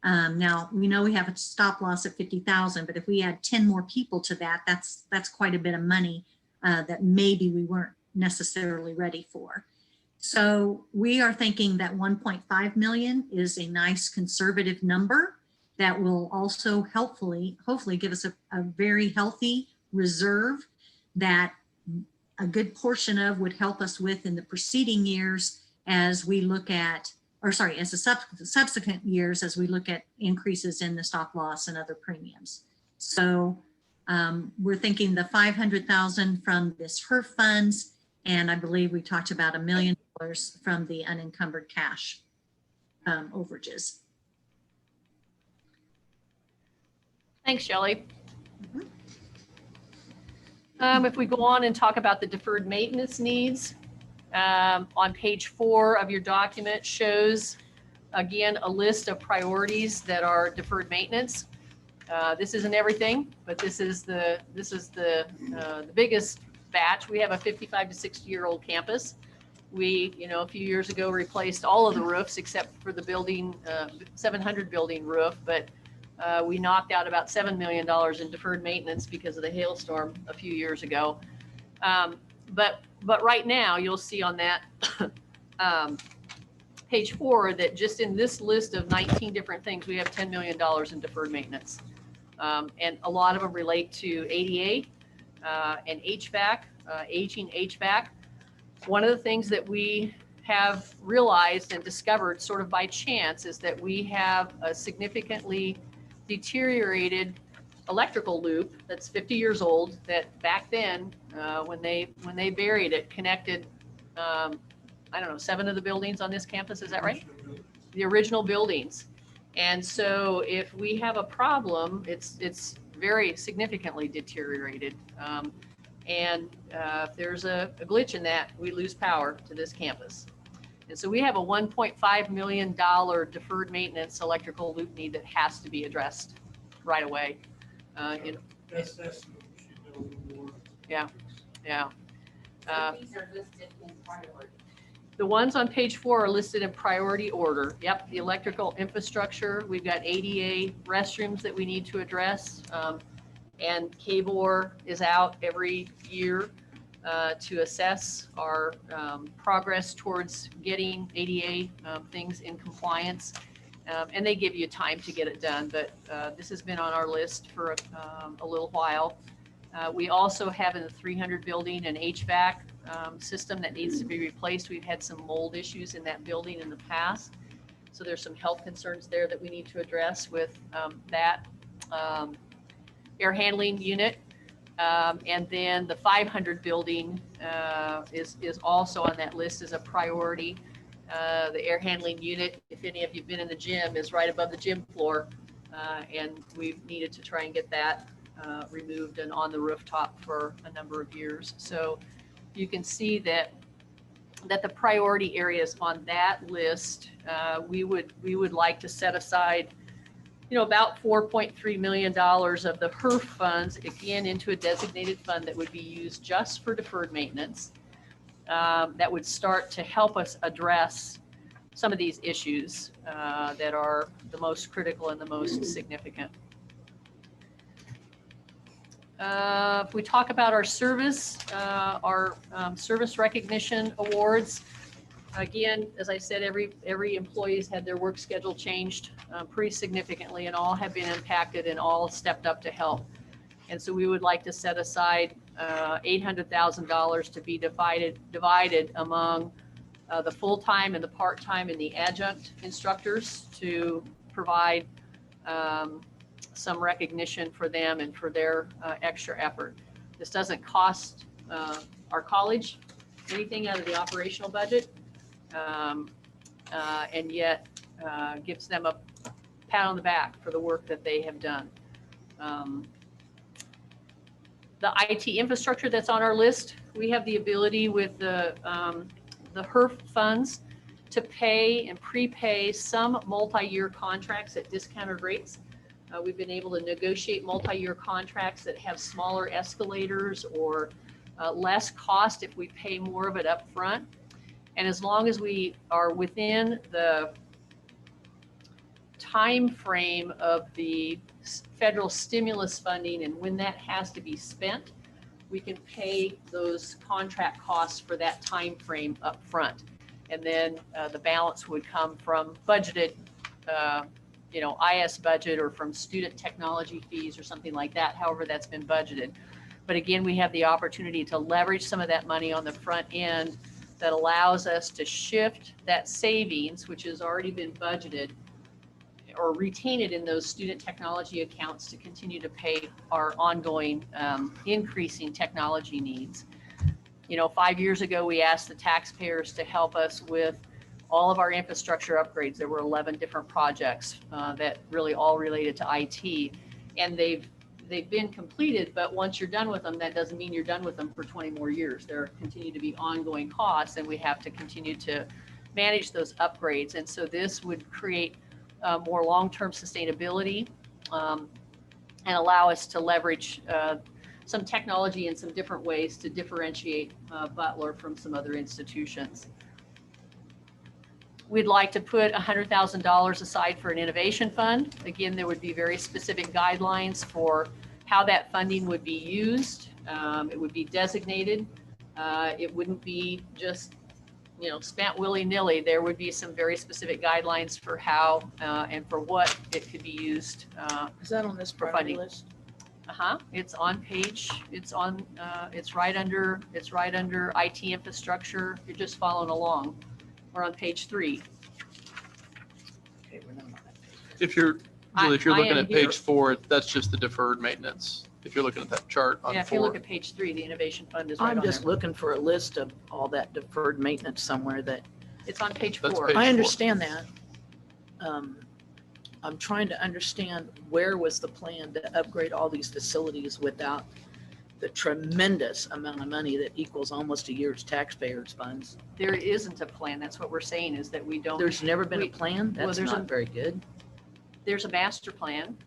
Now, we know we have a stop loss at 50,000, but if we add 10 more people to that, that's quite a bit of money that maybe we weren't necessarily ready for. So we are thinking that 1.5 million is a nice conservative number that will also hopefully give us a very healthy reserve that a good portion of would help us with in the preceding years as we look at, as the subsequent years as we look at increases in the stop loss and other premiums. So we're thinking the 500,000 from this HERF funds, and I believe we talked about $1 million from the unencumbered cash overages. Thanks, Shelley. If we go on and talk about the deferred maintenance needs, on page 4 of your document shows, again, a list of priorities that are deferred maintenance. This isn't everything, but this is the biggest batch. We have a 55 to 60-year-old campus. We, a few years ago replaced all of the roofs except for the building, 700 building roof, but we knocked out about $7 million in deferred maintenance because of the hailstorm a few years ago. But right now you'll see on that page 4 that just in this list of 19 different things, we have $10 million in deferred maintenance. And a lot of them relate to ADA and HVAC, aging HVAC. One of the things that we have realized and discovered sort of by chance is that we have a significantly deteriorated electrical loop that's 50 years old that back then, when they buried it, connected, I don't know, 7 of the buildings on this campus, is that right? The original buildings. And so if we have a problem, it's very significantly deteriorated. And if there's a glitch in that, we lose power to this campus. And so we have a $1.5 million deferred maintenance electrical loop need that has to be addressed right away. Yeah. These are listed in priority. The ones on page 4 are listed in priority order. Yep, the electrical infrastructure. We've got ADA restrooms that we need to address. And KBOR is out every year to assess our progress towards getting ADA things in compliance. And they give you time to get it done, but this has been on our list for a little while. We also have in the 300 building an HVAC system that needs to be replaced. We've had some mold issues in that building in the past. So there's some health concerns there that we need to address with that. Air handling unit, and then the 500 building is also on that list as a priority. The air handling unit, if any of you've been in the gym, is right above the gym floor, and we've needed to try and get that removed and on the rooftop for a number of years. So you can see that the priority areas on that list, we would like to set aside about $4.3 million of the HERF funds, again, into a designated fund that would be used just for deferred maintenance. That would start to help us address some of these issues that are the most critical and the most significant. If we talk about our service recognition awards, again, as I said, every employee's had their work schedule changed pretty significantly, and all have been impacted and all stepped up to help. And so we would like to set aside $800,000 to be divided among the full-time and the part-time and the adjunct instructors to provide some recognition for them and for their extra effort. This doesn't cost our college anything out of the operational budget. And yet gives them a pat on the back for the work that they have done. The IT infrastructure that's on our list, we have the ability with the HERF funds to pay and prepay some multi-year contracts at discounted rates. We've been able to negotiate multi-year contracts that have smaller escalators or less cost if we pay more of it up front. And as long as we are within the time frame of the federal stimulus funding and when that has to be spent, we can pay those contract costs for that time frame up front. And then the balance would come from budgeted, IS budget or from student technology fees or something like that, however that's been budgeted. But again, we have the opportunity to leverage some of that money on the front end that allows us to shift that savings, which has already been budgeted, or retain it in those student technology accounts to continue to pay our ongoing increasing technology needs. 5 years ago, we asked the taxpayers to help us with all of our infrastructure upgrades. There were 11 different projects that really all related to IT, and they've been completed, but once you're done with them, that doesn't mean you're done with them for 20 more years. There continue to be ongoing costs, and we have to continue to manage those upgrades. And so this would create more long-term sustainability and allow us to leverage some technology in some different ways to differentiate Butler from some other institutions. We'd like to put $100,000 aside for an innovation fund. Again, there would be very specific guidelines for how that funding would be used. It would be designated. It wouldn't be just, spent willy-nilly. There would be some very specific guidelines for how and for what it could be used. Is that on this For priority funding. list? It's on page, it's right under IT infrastructure. You're just following along. We're on page 3. Okay, we're not on that page. If you're, Julie, if you're I looking am at page 4, that's just the deferred maintenance. If you're looking at that chart on Yeah, if you look 4. at page 3, the innovation fund is right I'm on just there. looking for a list of all that deferred maintenance somewhere that, It's on page That's 4. page- I 4. understand that. I'm trying to understand where was the plan to upgrade all these facilities without the tremendous amount of money that equals almost a year's taxpayers' funds. There isn't a plan. That's what we're saying, is that we don't. There's never been a we- plan? well, That's there's not a- very good. There's a master plan,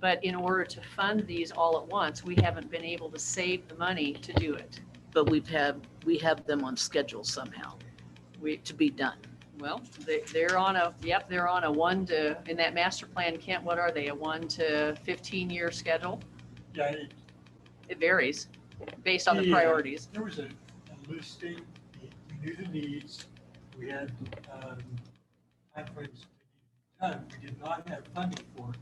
but in order to fund these all at once, we haven't been able to save the money to do it. But we have them on schedule somehow to be done. Well, they're on a 1 to, in that master plan, Kent, what are they, a 1 to 15-year schedule? Yeah, It varies based on the Yeah. priorities. there was a listing, we knew the needs, we had timeframes done, we did not have funding for it.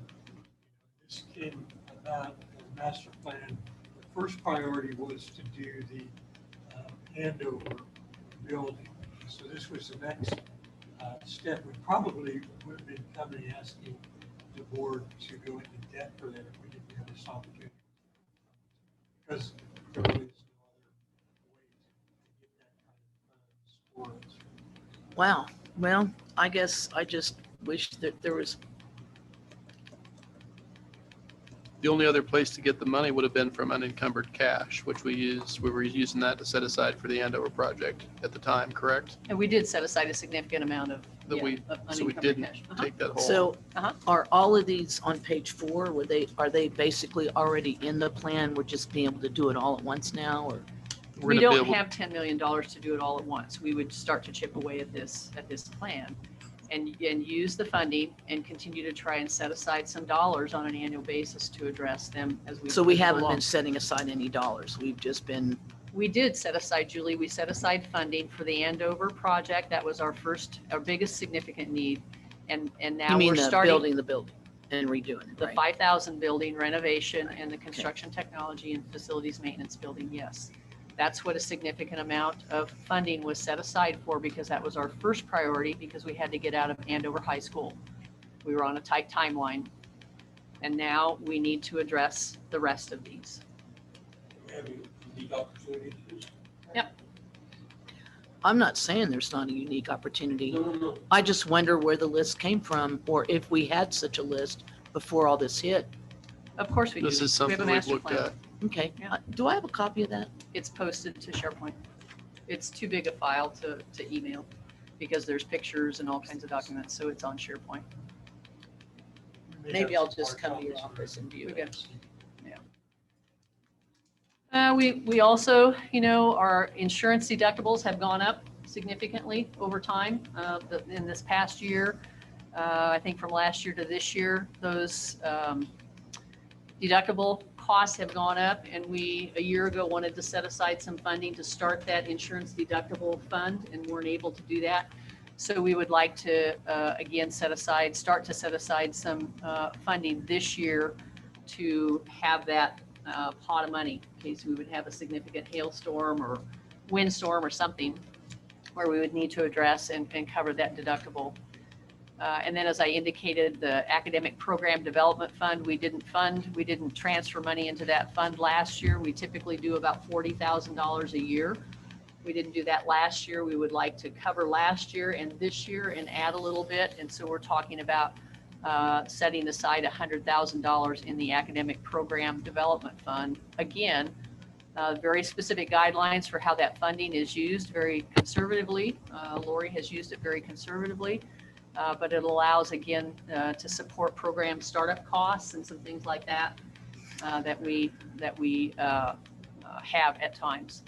This came about as a master plan. The first priority was to do the handover building. So this was the next step. We probably would have been coming asking the board to go into debt for that if we didn't have this opportunity. Because there really is no other way to get that kind of funds for us. Wow. Well, I guess I just wish that there was, The only other place to get the money would have been from unencumbered cash, which we were using that to set aside for the Andover project at the time, correct? And we did set aside a significant amount of, That we, of so we unencumbered didn't cash. take that whole. so Uh-huh. are all of these on page 4? Are they basically already in the plan? We're just being able to do it all at once now, or? we're We gonna be don't able- have $10 million to do it all at once. We would start to chip away at this plan and use the funding and continue to try and set aside some dollars on an annual basis to address them as we. So we move haven't along. been setting aside any dollars. We've just been, We did set aside, Julie, we set aside funding for the Andover project. That was our biggest significant need. And you now mean we're the starting building and redoing it, the right? 5,000 building renovation and the construction technology and facilities maintenance building, yes. That's what a significant amount of funding was set aside for, because that was our first priority, because we had to get out of Andover High School. We were on a tight timeline. And now we need to address the rest of these. We have a unique opportunity to do so. I'm not saying there's not a unique opportunity. No. I just wonder where the list came from, or if we had such a list before all this hit. Of course we do. This is We have a something we've master looked plan. at. Okay, Yeah. do I have a copy of that? It's posted to SharePoint. It's too big a file to email, because there's pictures and all kinds of documents, so it's on SharePoint. We may Maybe have I'll some just hard come to your copies. office and view Okay. it. We also, our insurance deductibles have gone up significantly over time. In this past year, I think from last year to this year, those deductible costs have gone up, and we, a year ago, wanted to set aside some funding to start that insurance deductible fund, and weren't able to do that. So we would like to, again, start to set aside some funding this year to have that pot of money in case we would have a significant hailstorm or windstorm or something where we would need to address and cover that deductible. And then, as I indicated, the academic program development fund, we didn't transfer money into that fund last year. We typically do about $40,000 a year. We didn't do that last year. We would like to cover last year and this year and add a little bit. And so we're talking about setting aside $100,000 in the academic program development fund. Again, very specific guidelines for how that funding is used, very conservatively. Lori has used it very conservatively, but it allows, again, to support program startup costs and some things like that. that we have at times.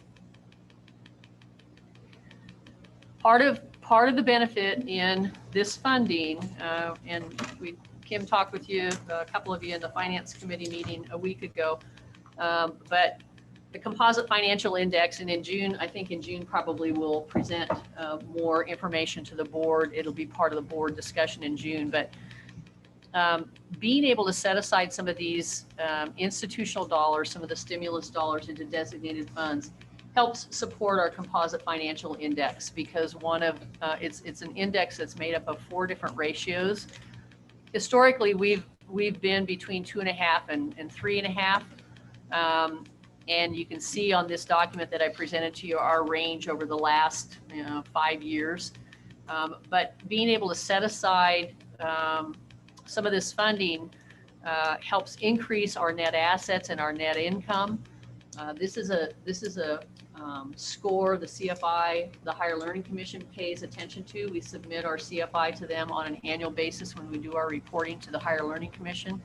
Part of the benefit in this funding, and Kim talked with you, a couple of you in the Finance Committee meeting a week ago, but the Composite Financial Index, and in June, I think in June probably we'll present more information to the board. It'll be part of the board discussion in June, but being able to set aside some of these institutional dollars, some of the stimulus dollars into designated funds helps support our Composite Financial Index, because it's an index that's made up of 4 different ratios. Historically, we've been between 2.5 and 3.5. And you can see on this document that I presented to you our range over the last 5 years. But being able to set aside some of this funding helps increase our net assets and our net income. This is a score the CFI, the Higher Learning Commission, pays attention to. We submit our CFI to them on an annual basis when we do our reporting to the Higher Learning Commission.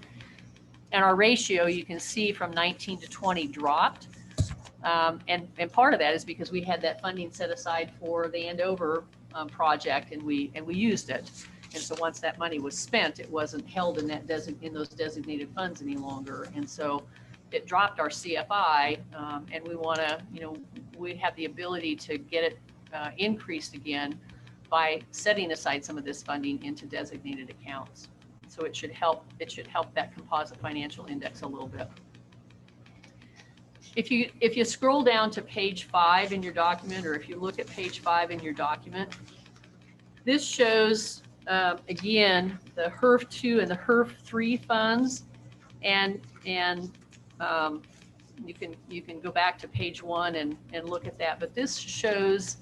And our ratio, you can see from 19 to 20 dropped. And part of that is because we had that funding set aside for the Andover project, and we used it. And so once that money was spent, it wasn't held in those designated funds any longer. And so it dropped our CFI, and we want to, we have the ability to get it increased again by setting aside some of this funding into designated accounts. So it should help that Composite Financial Index a little bit. If you scroll down to page 5 in your document, or if you look at page 5 in your document, this shows again the HERF 2 and the HERF 3 funds, and you can go back to page 1 and look at that. But this shows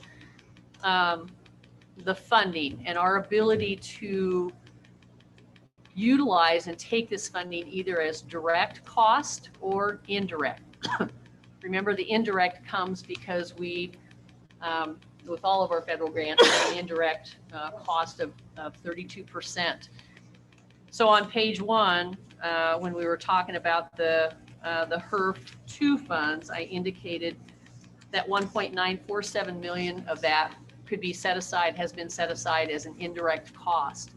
the funding and our ability to utilize and take this funding either as direct cost or indirect. Remember, the indirect comes because we, with all of our federal grants, have an indirect cost of 32%. So on page 1, when we were talking about the HERF 2 funds, I indicated that 1.947 million of that could be set aside, has been set aside as an indirect cost.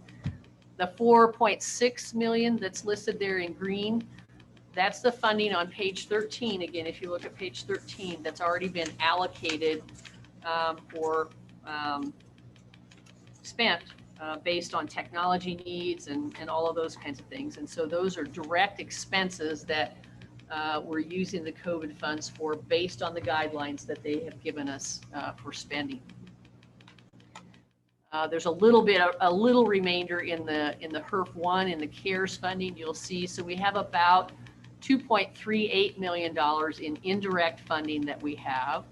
The 4.6 million that's listed there in green, that's the funding on page 13. Again, if you look at page 13, that's already been allocated or spent based on technology needs and all of those kinds of things. And so those are direct expenses that we're using the COVID funds for based on the guidelines that they have given us for spending. There's a little remainder in the HERF 1 in the CARES funding, you'll see. So we have about $2.38 million in indirect funding that we have.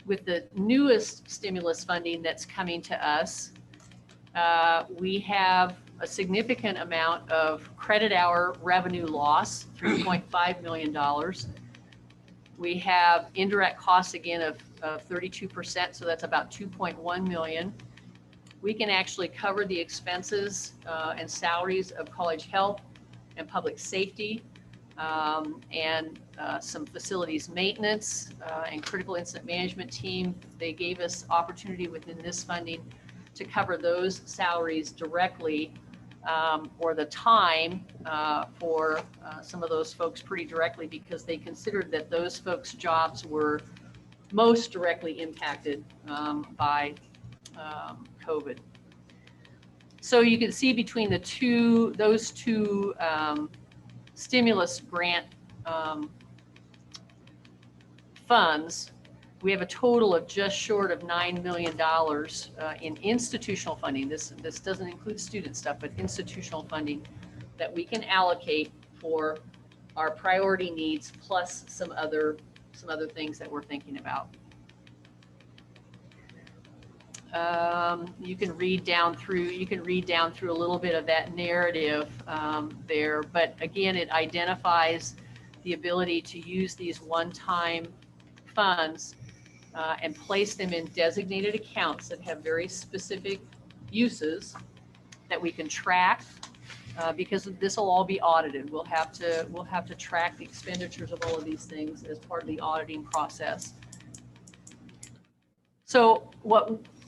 With the newest stimulus funding that's coming to us, we have a significant amount of credit hour revenue loss, $3.5 million. We have indirect costs again of 32%, so that's about 2.1 million. We can actually cover the expenses and salaries of college health and public safety and some facilities maintenance and critical incident management team. They gave us opportunity within this funding to cover those salaries directly or the time for some of those folks pretty directly, because they considered that those folks' jobs were most directly impacted by COVID. So you can see between those two stimulus grant funds, we have a total of just short of $9 million in institutional funding. This doesn't include student stuff, but institutional funding that we can allocate for our priority needs, plus some other things that we're thinking about. You can read down through a little bit of that narrative there, but again, it identifies the ability to use these one-time funds and place them in designated accounts that have very specific uses that we can track because this will all be audited. We'll have to track the expenditures of all of these things as part of the auditing process. So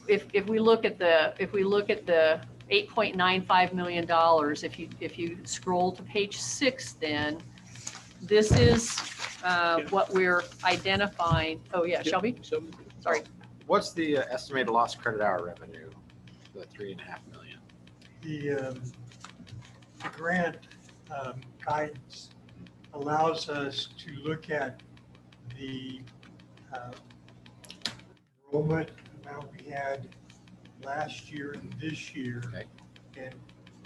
if we look at the $8.95 million, if you scroll to page 6, then this is what we're identifying. Oh yeah, Shelby, sorry. What's the estimated lost credit hour revenue, the 3.5 million? The grant guidance allows us to look at the enrollment amount we had last year and this year. Okay. And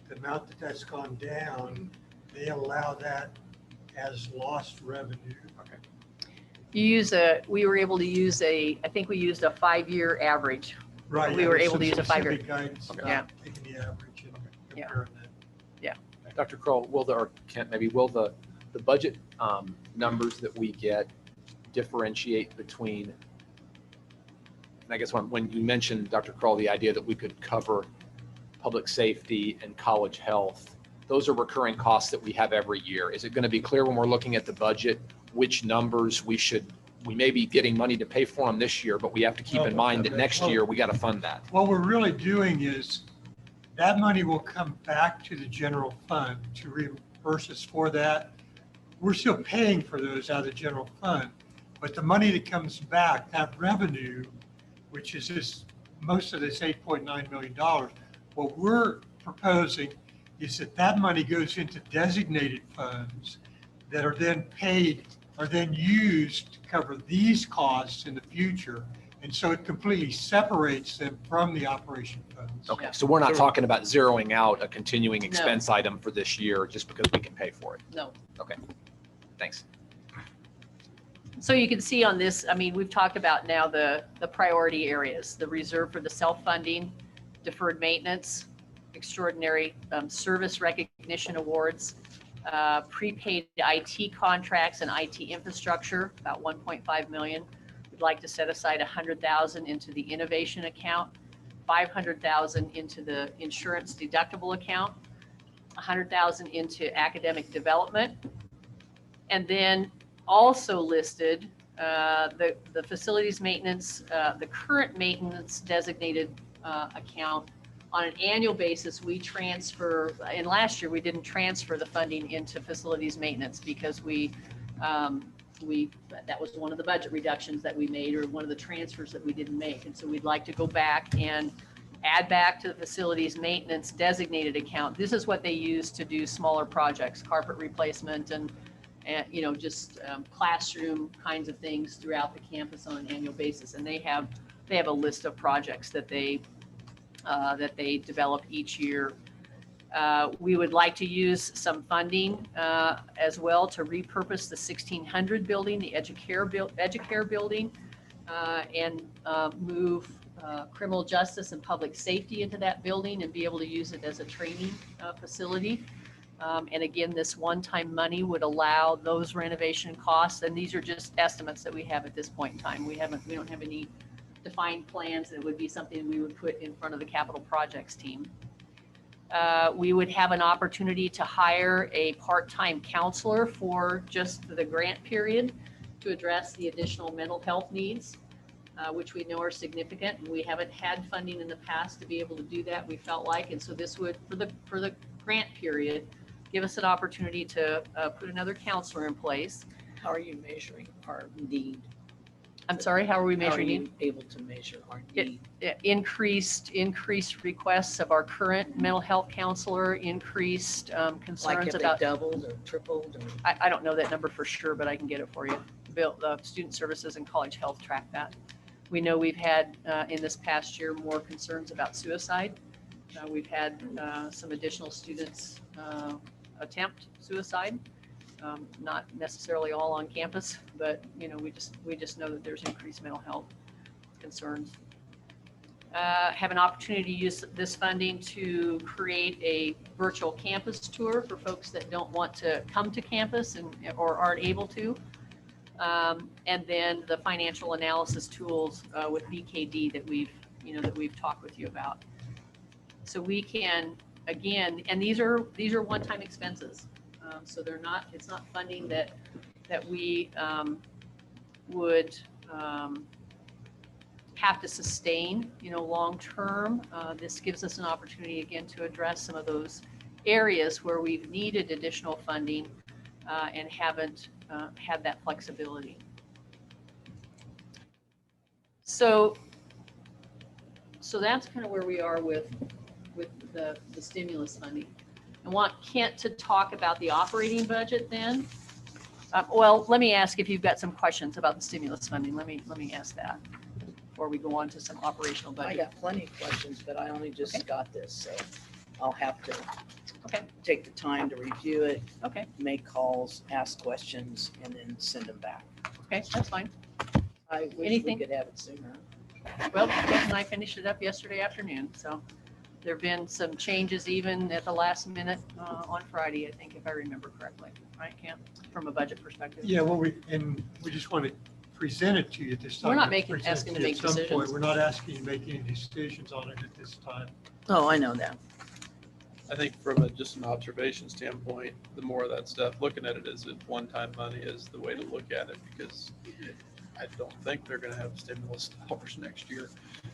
the amount that's gone down, they allow that as lost revenue. Okay. We were able to use I think we used a 5-year average. Right. We were able to use a 5-year. Specific guidance Okay. about taking the average and comparing that. Dr. Kroll, will the budget numbers that we get differentiate between, and I guess when you mentioned, Dr. Kroll, the idea that we could cover public safety and college health, those are recurring costs that we have every year. Is it going to be clear when we're looking at the budget which numbers we may be getting money to pay for them this year, but we have to keep in mind that next year we got to fund that? What we're really doing is that money will come back to the general fund to reimburse us for that. We're still paying for those out of the general fund, but the money that comes back, that revenue, which is just most of this $8.9 million, what we're proposing is that money goes into designated funds that are then used to cover these costs in the future. And so it completely separates them from the operation funds. Okay, Yeah. so we're not So- talking about zeroing out a continuing expense item for this year just because we can pay for it. No. Okay, thanks. So you can see on this, I mean, we've talked about now the priority areas, the reserve for the self-funding, deferred maintenance, extraordinary service recognition awards, prepaid IT contracts and IT infrastructure, about 1.5 million. We'd like to set aside 100,000 into the innovation account, 500,000 into the insurance deductible account, 100,000 into academic development, and then also listed the facilities maintenance, the current maintenance designated account. On an annual basis, we transfer, and last year we didn't transfer the funding into facilities maintenance because that was one of the budget reductions that we made, or one of the transfers that we didn't make. And so we'd like to go back and add back to the facilities maintenance designated account. This is what they use to do smaller projects, carpet replacement and just classroom kinds of things throughout the campus on an annual basis. And they have a list of projects that they develop each year. We would like to use some funding as well to repurpose the 1600 building, the Educare building, and move criminal justice and public safety into that building and be able to use it as a training facility. And again, this one-time money would allow those renovation costs, and these are just estimates that we have at this point in time. We don't have any defined plans. It would be something we would put in front of the capital projects team. We would have an opportunity to hire a part-time counselor for just the grant period to address the additional mental health needs, which we know are significant. And we haven't had funding in the past to be able to do that, we felt like. And so this would, for the grant period, give us an opportunity to put another counselor in place. How are you measuring our need? I'm sorry, how are we How are measuring you need? able to measure our It- need? Increased requests of our current mental health counselor, increased Like concerns if they about, doubled or tripled or? I don't know that number for sure, but I can get it for you. Bill, Student Services and College Health track that. We know we've had in this past year more concerns about suicide. We've had some additional students attempt suicide. Not necessarily all on campus, but we just know that there's increased mental health concerns. Have an opportunity to use this funding to create a virtual campus tour for folks that don't want to come to campus or aren't able to. And then the financial analysis tools with BKD that we've talked with you about. So we can again, and these are one-time expenses. So they're not, it's not funding that we would have to sustain, long-term. This gives us an opportunity again to address some of those areas where we've needed additional funding and haven't had that flexibility. So that's kind of where we are with the stimulus funding. I want Kent to talk about the operating budget then. Well, let me ask if you've got some questions about the stimulus funding. Let me ask that before we go on to some operational I budget. got plenty of questions, but I only just got this, so I'll have to Okay. take the time to review it, Okay, make calls, ask questions, and then send them back. okay, that's fine. I wish we Anything? could have it sooner. Well, Kent and I finished it up yesterday afternoon, so there've been some changes even at the last minute on Friday, I think, if I remember correctly, right, Kent, from a budget perspective? Yeah, well, we just want to present it to you at this time. We're not Present asking to it at make some point. decisions. We're not asking you to make any decisions on it at this time. Oh, I know that. I think from just an observation standpoint, the more of that stuff, looking at it as one-time money is the way to look at it, because I don't think they're going to have stimulus dollars next year.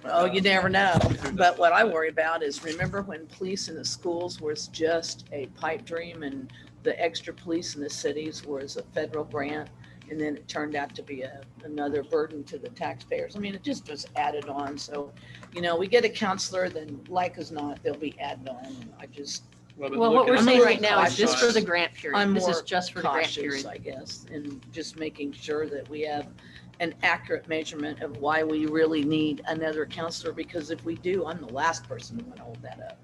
Oh, you never know. But what I worry about is, remember when police in the schools was just a pipe dream and the extra police in the cities was a federal grant? And then it turned out to be another burden to the taxpayers. I mean, it just was added on. So, we get a counselor, then like as not, they'll be added on. And I just, But Well, what looking we're at saying the right now is just for the size- grant period. I'm This is more just for the grant cautious, period. I guess, and just making sure that we have an accurate measurement of why we really need another counselor, because if we do, I'm the last person to want to hold that up.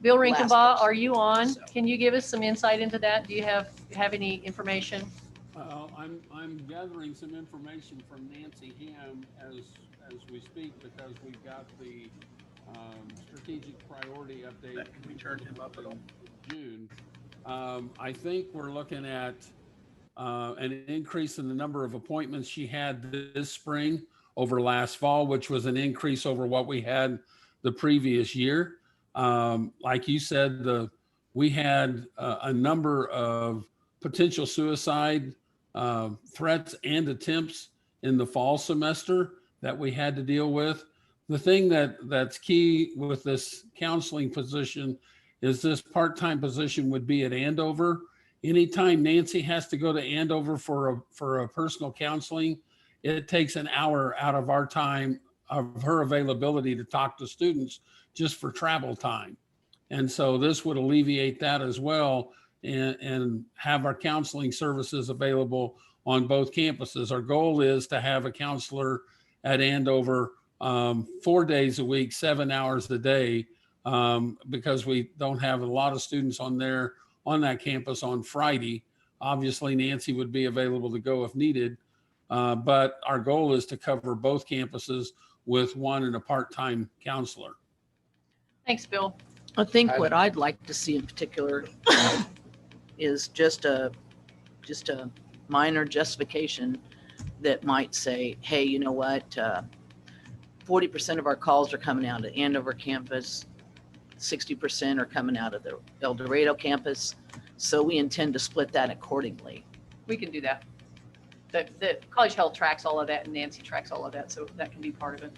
Bill Last Rinkenbaugh, person. are you on? So- Can you give us some insight into that? Do you have any information? I'm gathering some information from Nancy Ham as we speak, because we've got the strategic priority update. Can we turn him up at all? June. I think we're looking at an increase in the number of appointments she had this spring over last fall, which was an increase over what we had the previous year. Like you said, we had a number of potential suicide threats and attempts in the fall semester that we had to deal with. The thing that's key with this counseling position is this part-time position would be at Andover. Anytime Nancy has to go to Andover for a personal counseling, it takes an hour out of our time, of her availability to talk to students, just for travel time. And so this would alleviate that as well, and have our counseling services available on both campuses. Our goal is to have a counselor at Andover 4 days a week, 7 hours a day, because we don't have a lot of students on that campus on Friday. Obviously, Nancy would be available to go if needed, but our goal is to cover both campuses with one and a part-time counselor. Thanks, Bill. I think what I'd like to see in particular is just a minor justification that might say, hey, you know what? 40% of our calls are coming out of Andover campus, 60% are coming out of the El Dorado campus. So we intend to split that accordingly. We can do that. The College Health tracks all of that, and Nancy tracks all of that, so that can be part of it.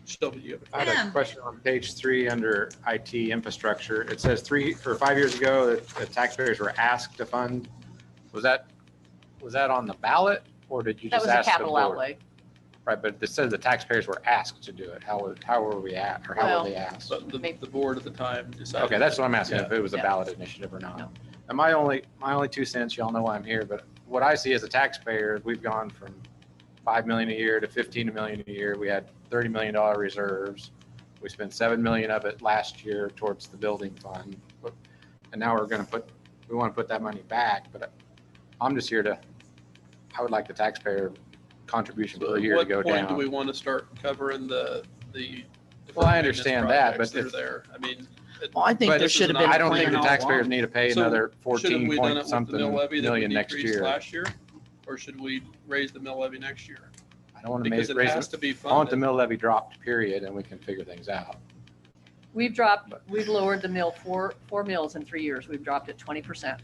Shelby, you have a I had a question on page 3 under IT infrastructure. It says 3 or 5 years ago that the taxpayers were asked to fund. Was that on the ballot, or did you That just was a ask the capital board? outlay. Right, but it says the taxpayers were asked to do it. How were we at, or how Well, were they asked? But the board at the time decided. Okay, that's what I'm asking, if it was a Yeah. ballot initiative or not. No. And my only 2 cents, y'all know why I'm here, but what I see as a taxpayer, we've gone from 5 million a year to 15 million a year. We had $30 million reserves. We spent 7 million of it last year towards the building fund. And now we want to put that money back, but I'm just here I would like the taxpayer contribution So per at year to what go point do we down. want to start covering the? Well, I understand that, but projects that are if- there? I mean. Well, I think But there should have been I a don't think plan the all taxpayers along. need to pay So another Should have 14 we done point it with the something mill levy that we million next decreased year. last year? Or should we raise the mill levy next year? I don't want to Because it raise has it. to be I want the funded. mill levy dropped, period, and we can figure things out. We've lowered the mill four mills in 3 years. We've dropped it 20%.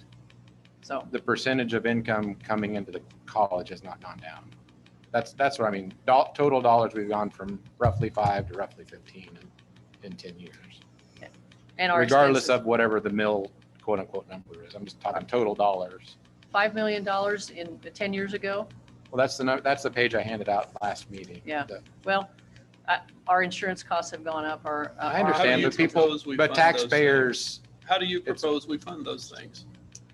So The percentage of income coming into the college has not gone down. That's what I mean. Total dollars, we've gone from roughly 5 to roughly 15 in 10 years. and our Regardless expenses. of whatever the mill quote unquote number is. I'm just talking total dollars. $5 million in 10 years ago. Well, that's the page I handed out last meeting. Yeah. The- Well, our insurance costs have gone up. I understand, you but people, propose we but fund those taxpayers, How do you propose we fund those things?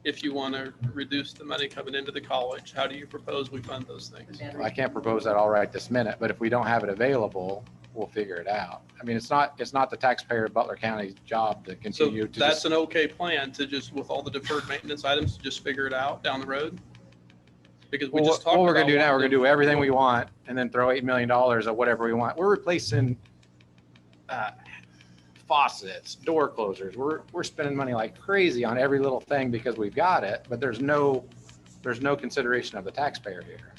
If you want to reduce the money coming into the college, how do you propose we fund those things? I can't propose that all right this minute, but if we don't have it available, we'll figure it out. I mean, it's not the taxpayer of Butler County's job to So continue to that's just, an okay plan to just, with all the deferred maintenance items, to just figure it out down the road? Because we well, just talked what we're about gonna do now, we're gonna wanting do everything we want and then throw $8 million of whatever we want. We're replacing faucets, door closers. We're spending money like crazy on every little thing because we've got it, but there's no consideration of the taxpayer here.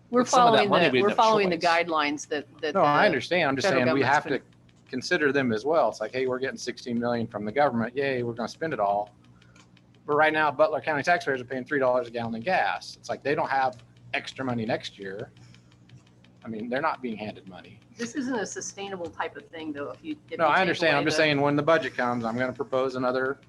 We're With some of that following money, the, we we're didn't have following the choice. guidelines that. No, I understand. I'm just federal saying we have government's to consider them as well. It's like, hey, we're getting 16 million from the government. Yay, we're gonna spend it all. But right now, Butler County taxpayers are paying $3 a gallon in gas. It's like they don't have extra money next year. I mean, they're not being handed money. This isn't a sustainable type of thing, though, if you No, take I understand. I'm away just the- saying when the budget comes, I'm gonna propose another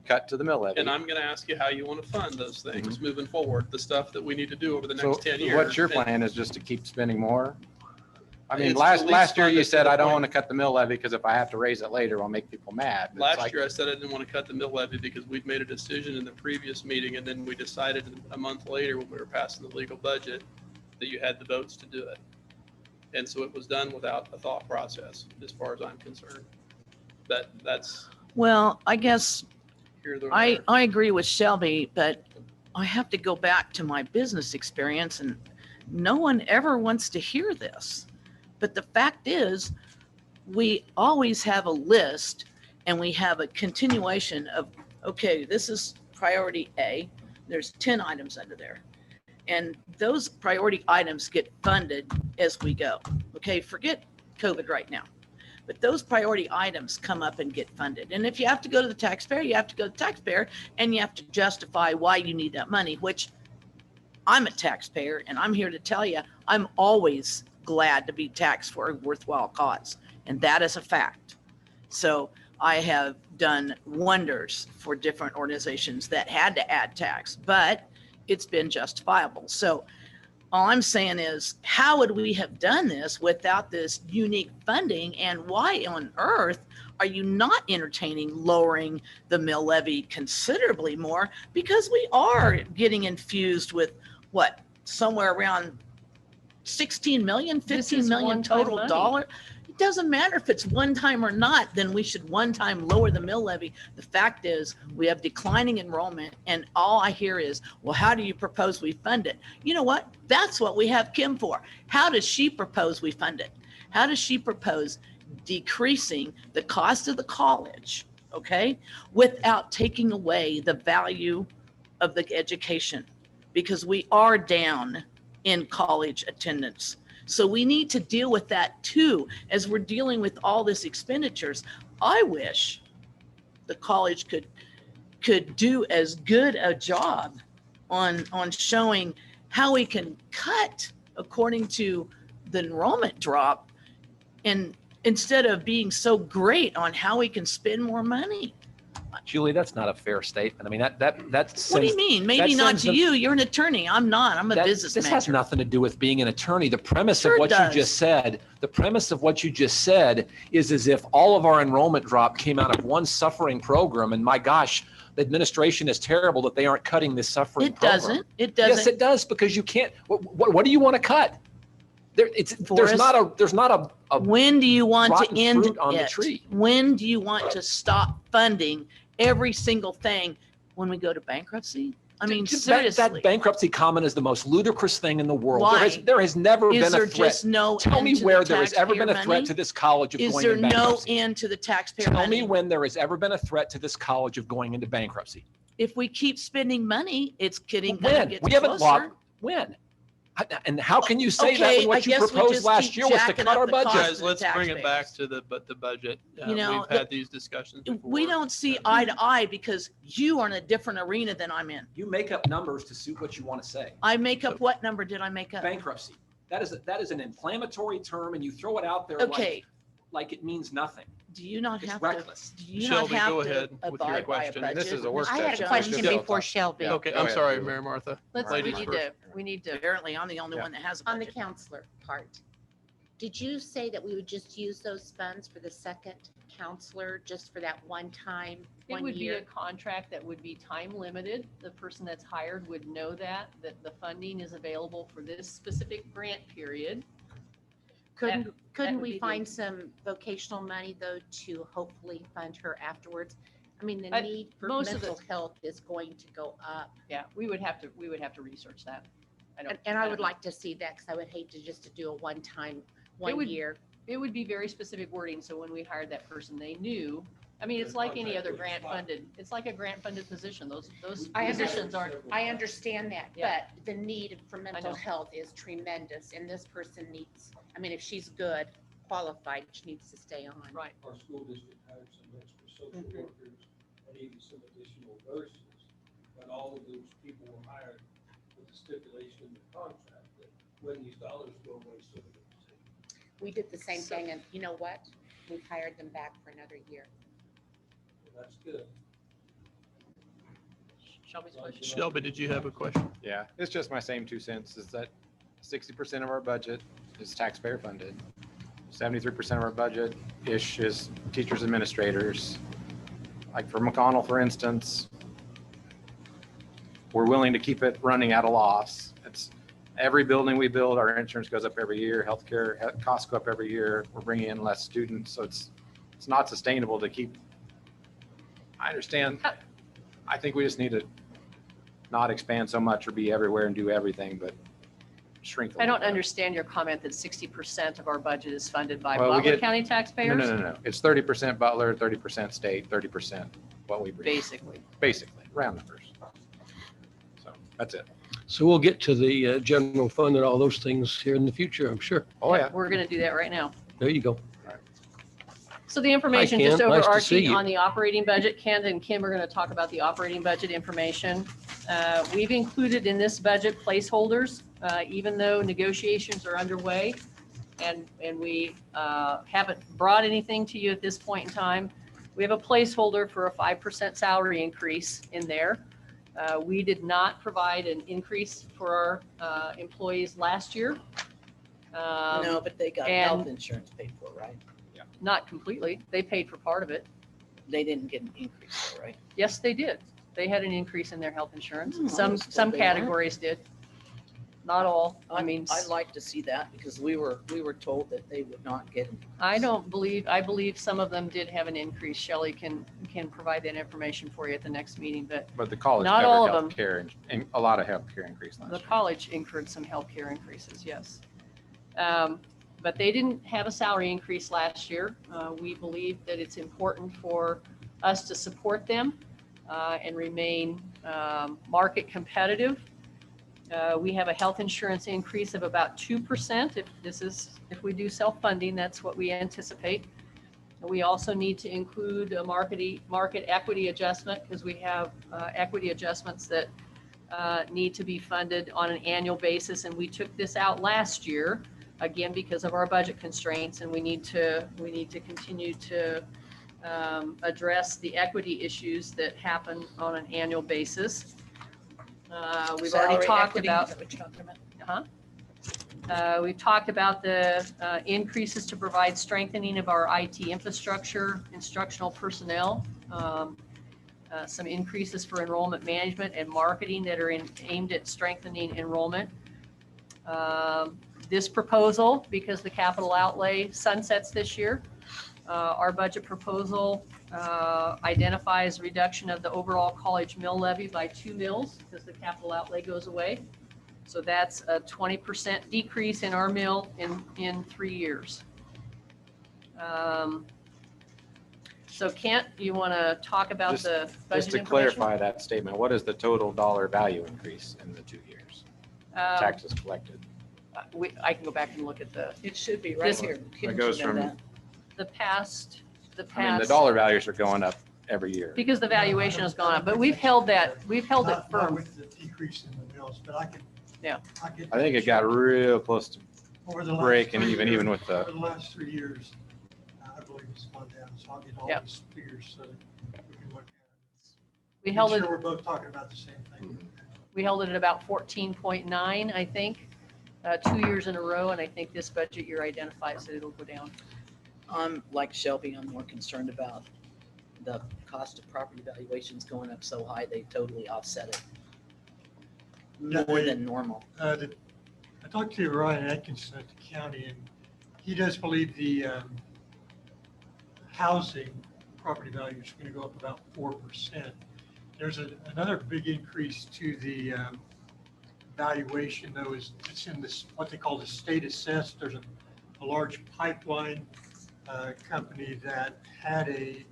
cut to the mill levy. And I'm going to ask you how you want to fund those things moving forward, the stuff that we need to do over the So next 10 years. what's your And plan? Is just to keep spending more? I mean, It's last at least year fund you it to said, the I don't point- want to cut the mill levy because if I have to raise it later, I'll make people mad. But it's Last like- year, I said I didn't want to cut the mill levy because we'd made a decision in the previous meeting, and then we decided a month later when we were passing the legal budget that you had the votes to do it. And so it was done without a thought process, as far as I'm concerned. That's Well, I guess here the. I agree with Shelby, but I have to go back to my business experience, and no one ever wants to hear this. But the fact is, we always have a list and we have a continuation of, okay, this is priority A. There's 10 items under there. And those priority items get funded as we go. Okay, forget COVID right now. But those priority items come up and get funded. And if you have to go to the taxpayer, you have to go to the taxpayer and you have to justify why you need that money, which I'm a taxpayer and I'm here to tell you, I'm always glad to be taxed for a worthwhile cause. And that is a fact. So I have done wonders for different organizations that had to add tax, but it's been justifiable. So all I'm saying is, how would we have done this without this unique funding? And why on earth are you not entertaining lowering the mill levy considerably more? Because we are getting infused with what, somewhere around 16 million, This 15 is million one-time total money. dollar. It doesn't matter if it's one time or not, then we should one time lower the mill levy. The fact is, we have declining enrollment, and all I hear is, well, how do you propose we fund it? You know what? That's what we have Kim for. How does she propose we fund it? How does she propose decreasing the cost of the college, okay, without taking away the value of the education? Because we are down in college attendance. So we need to deal with that too, as we're dealing with all this expenditures. I wish the college could do as good a job on showing how we can cut according to the enrollment drop, and instead of being so great on how we can spend more money. Julie, that's not a fair statement. I mean, that's. What do you mean? Maybe not to you. You're an attorney. I'm not. I'm a business This manager. has nothing to do with being an attorney. The premise Sure of what does. you just said, is as if all of our enrollment drop came out of one suffering program. And my gosh, the administration is terrible that they aren't cutting this suffering It program. doesn't. It doesn't. Yes, it does, because you can't. What do you want to cut? There's Forrest, not a When do you want rotten to end fruit on the it? tree. When do you want to stop funding every single thing when we go to bankruptcy? I mean, seriously. That bankruptcy comment is the most ludicrous thing in the world. Why? There has never Is been there a threat. just no Tell end me to the where there has ever taxpayer been a threat money? to this college of Is going there into no bankruptcy. end to the taxpayer Tell money? me when there has ever been a threat to this college of going into bankruptcy. If we keep spending money, it's getting When? gets We haven't closer. locked. When? And how can you say that Okay, when I what you guess we proposed just last keep year was to jacking cut up our the budget? cost. Guys, the let's bring it back taxpayers. to the budget. You know, We've had these discussions before. We don't see eye to eye because you are in a different arena than I'm in. You make up numbers to suit what you want to say. I make up, what number did I make up? Bankruptcy. That is an inflammatory term, and you throw it out there Okay, like it means nothing. do you not It's have reckless. to, do you not Shelby, have go to ahead with your abide by a question. budget? This is a work I had session. a question Just- before Shelby. Yeah. Okay, Go I'm ahead, sorry, Julie. Mary Martha. We Ladies need first. to, Apparently, I'm the only Yeah. one that has a On the budget. counselor part, did you say that we would just use those funds for the second counselor, just for that one time, it 1 would be a year? contract that would be time limited. The person that's hired would know that the funding is available for this specific grant period. Couldn't would we be the- find some vocational money though to hopefully fund her afterwards? I mean, the I- need for most of the- mental health is going to go up. Yeah, we would have to research that. And I would like to see that because I would hate to just to do a one-time, would- 1 year. It would be very specific wording, so when we hired that person, they knew. I mean, it's like any other grant funded, it's like a grant funded position. Those I positions aren't, I understand that, Yeah. but the need for mental know. health is tremendous and this person needs, I mean, if she's good, qualified, she needs to stay on. right. Our school district hired some extra social Mhm. workers and even some additional nurses. But all of those people were hired with the stipulation in the contract that when these dollars go away, so that We did the same thing and you know what? We hired them back for another year. that's good. Shelby's question. Shelby, did you have a question? Yeah, it's just my same 2 cents is that 60% of our budget is taxpayer funded. 73% of our budget-ish is teachers, administrators. Like for McConnell, for instance, we're willing to keep it running at a loss. It's every building we build, our insurance goes up every year, healthcare costs go up every year. We're bringing in less students, so it's not sustainable to keep. I understand. I think we just need to not expand so much or be everywhere and do everything, but shrink. I don't understand your comment that 60% of our budget is funded by Well, we Butler get- County No, taxpayers. no. It's 30% Butler, 30% state, 30% what we bring. Basically, round numbers. So that's it. So we'll get to the general fund and all those things here in the future, I'm sure. Oh, yeah. We're going to do that right now. There you go. So the information Ken. just Nice to see overarching you. on the operating budget, Ken and Kim are going to talk about the operating budget information. We've included in this budget placeholders, even though negotiations are underway and we haven't brought anything to you at this point in time. We have a placeholder for a 5% salary increase in there. We did not provide an increase for our employees last year. No, but they got and- health insurance paid for, right? Not completely. They paid for part of it. They didn't get an increase, though, right? Yes, they did. They had an increase in their health insurance. I Some was told they weren't. categories did. Not all. I mean, I'd like to see that because we were told that they would not get. an I increase. I believe some of them did have an increase. Shelley can provide that information for you at the next meeting, but But the college Not covered all of them. healthcare and a lot of healthcare increase last the year. college incurred some healthcare increases, yes. But they didn't have a salary increase last year. We believe that it's important for us to support them and remain market competitive. We have a health insurance increase of about 2%. If we do self-funding, that's what we anticipate. We also need to include a market equity adjustment because we have equity adjustments that need to be funded on an annual basis. And we took this out last year, again, because of our budget constraints, and we need to continue to address the equity issues that happen on an annual basis. We've already Salary talked equity, about. is that what you're talking about? We've talked about the increases to provide strengthening of our IT infrastructure, instructional personnel, some increases for enrollment management and marketing that are aimed at strengthening enrollment. This proposal, because the capital outlay sunsets this year, our budget proposal identifies reduction of the overall college mill levy by 2 mills because the capital outlay goes away. So that's a 20% decrease in our mill in 3 years. So Kent, you want to talk about Just- the Just budget to information? clarify that statement, what is the total dollar value increase in the 2 years? Taxes collected. I can go back and look at It should be right This- here. Kim goes should know from- that. the past, I mean, the dollar values are going up every year. because the valuation has gone up, but we've held it Not firm. with the decrease in the mills, but I could. Yeah. I think it got real close to Over the last breaking 3 even years- with the- Over the last 3 years, I believe it's gone down, so I'll get all Yep. these figures so that we can look at it. We Make held it, sure we're both talking about the same thing. we held it at about 14.9, I think, 2 years in a row, and I think this budget year identifies that it'll go down. I'm like Shelby, I'm more concerned about the cost of property valuations going up so high, they totally offset it. Yeah, More they- than normal. I talked to Ryan Atkinson at the county, and he does believe the housing property value is going to go up about 4%. There's another big increase to the valuation, though, is it's in this, what they call the state assessed. There's a large pipeline company that had an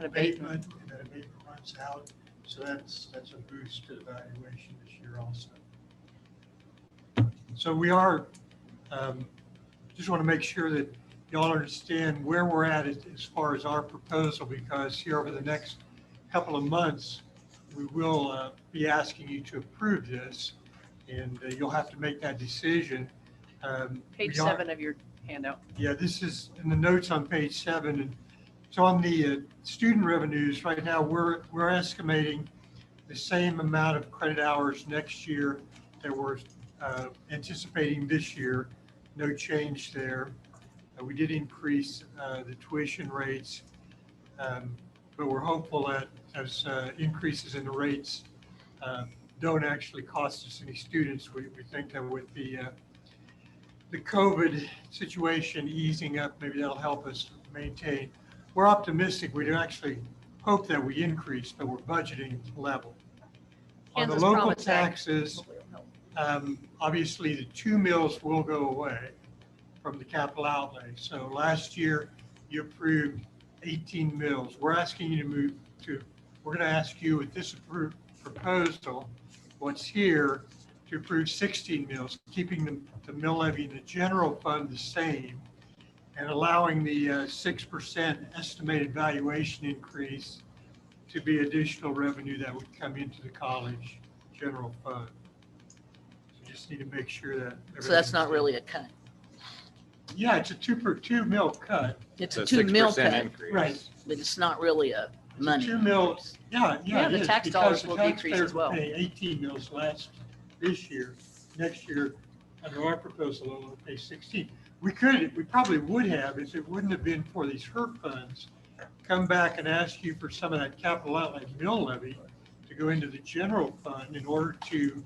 abatement, and that abatement runs out. So that's a boost to the valuation this year also. So we are, just want to make sure that y'all understand where we're at as far as our proposal, because here over the next couple of months, we will be asking you to approve this, and you'll have to make that decision. Page We are- 7 of your handout. Yeah, this is in the notes on page 7. And so on the student revenues, right now, we're estimating the same amount of credit hours next year that we're anticipating this year. No change there. We did increase the tuition rates, but we're hopeful that as increases in the rates don't actually cost us any students. We think that with the COVID situation easing up, maybe that'll help us maintain. We're optimistic. We do actually hope that we increase, but we're budgeting level. On the Kansas local Promise Act. taxes, obviously the 2 mills will go away from the capital outlay. So last year you approved 18 mills. We're asking you to move to, we're going to ask you with this proposal, what's here, to approve 16 mills, keeping the mill levy in the general fund the same, and allowing the 6% estimated valuation increase to be additional revenue that would come into the college general fund. So just need to make sure that. So that's not everything's- really a cut. Yeah, it's a 2 mil cut. It's So a 2 mil 6% cut, increase. Right. but it's not really a It's a money. 2 mil, yeah, Yeah, it the is, tax because dollars the will decrease taxpayers as well. will pay 18 mils this year. Next year, under our proposal, they'll pay 16. We probably would have, if it wouldn't have been for these HERF funds, come back and ask you for some of that capital outlay mill levy to go into the general fund in order to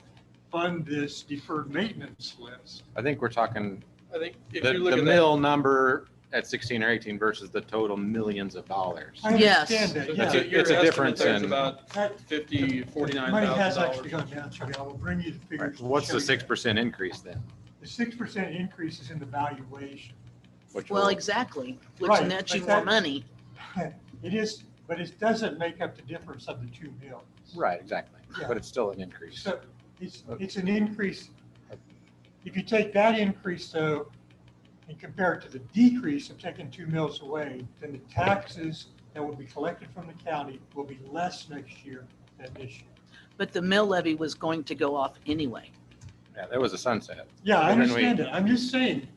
fund this deferred maintenance list. I think we're talking I think if the you look at that, mill number at 16 or 18 versus the total millions of dollars. I Yes. understand so that, that's yeah. your It's a estimate difference there is in- about That 50, money has actually $49,000. gone down, Chuck. I will bring you the figures. to What's show the you that. 6% increase then? The 6% increase is in the valuation. Which Well, will- exactly, which Right, nets you but more that- money. It is, but it doesn't make up the difference of the 2 mills. Right, exactly. Yeah. But it's still an increase. So it's an increase. If you take that increase though, and compare it to the decrease of taking 2 mills away, then the taxes that will be collected from the county will be less next year than this year. But the mill levy was going to go off anyway. Yeah, there was a sunset. Yeah, I And then we- understand it. I'm just saying,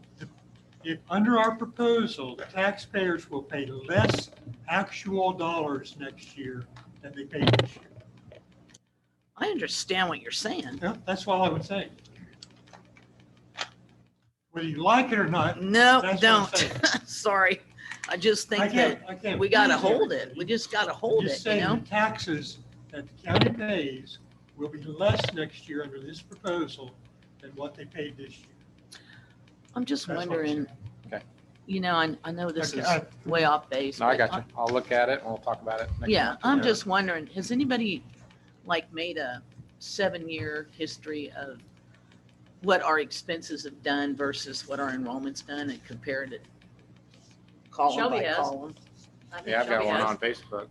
if under our proposal, taxpayers will pay less actual dollars next year than they paid this year. I understand what you're saying. Yeah, that's all I would say. Whether you like it or not. No, That's what I'm don't. Sorry. I just think that I can't we gotta please hold it. everybody. We just gotta I'm hold just it, you saying know? the taxes that the county pays will be less next year under this proposal than what they paid this year. I'm just That's what I'm wondering, saying. Okay. you know, I know this Okay, is way off base. No, I but got you. I'll look at it and we'll talk about it next Yeah, month. I'm just wondering, has anybody like made a 7-year history of what our expenses have done versus what our enrollment's done and compared it column Shelby by has. column? I think Yeah, I've got Shelby one has. on Facebook.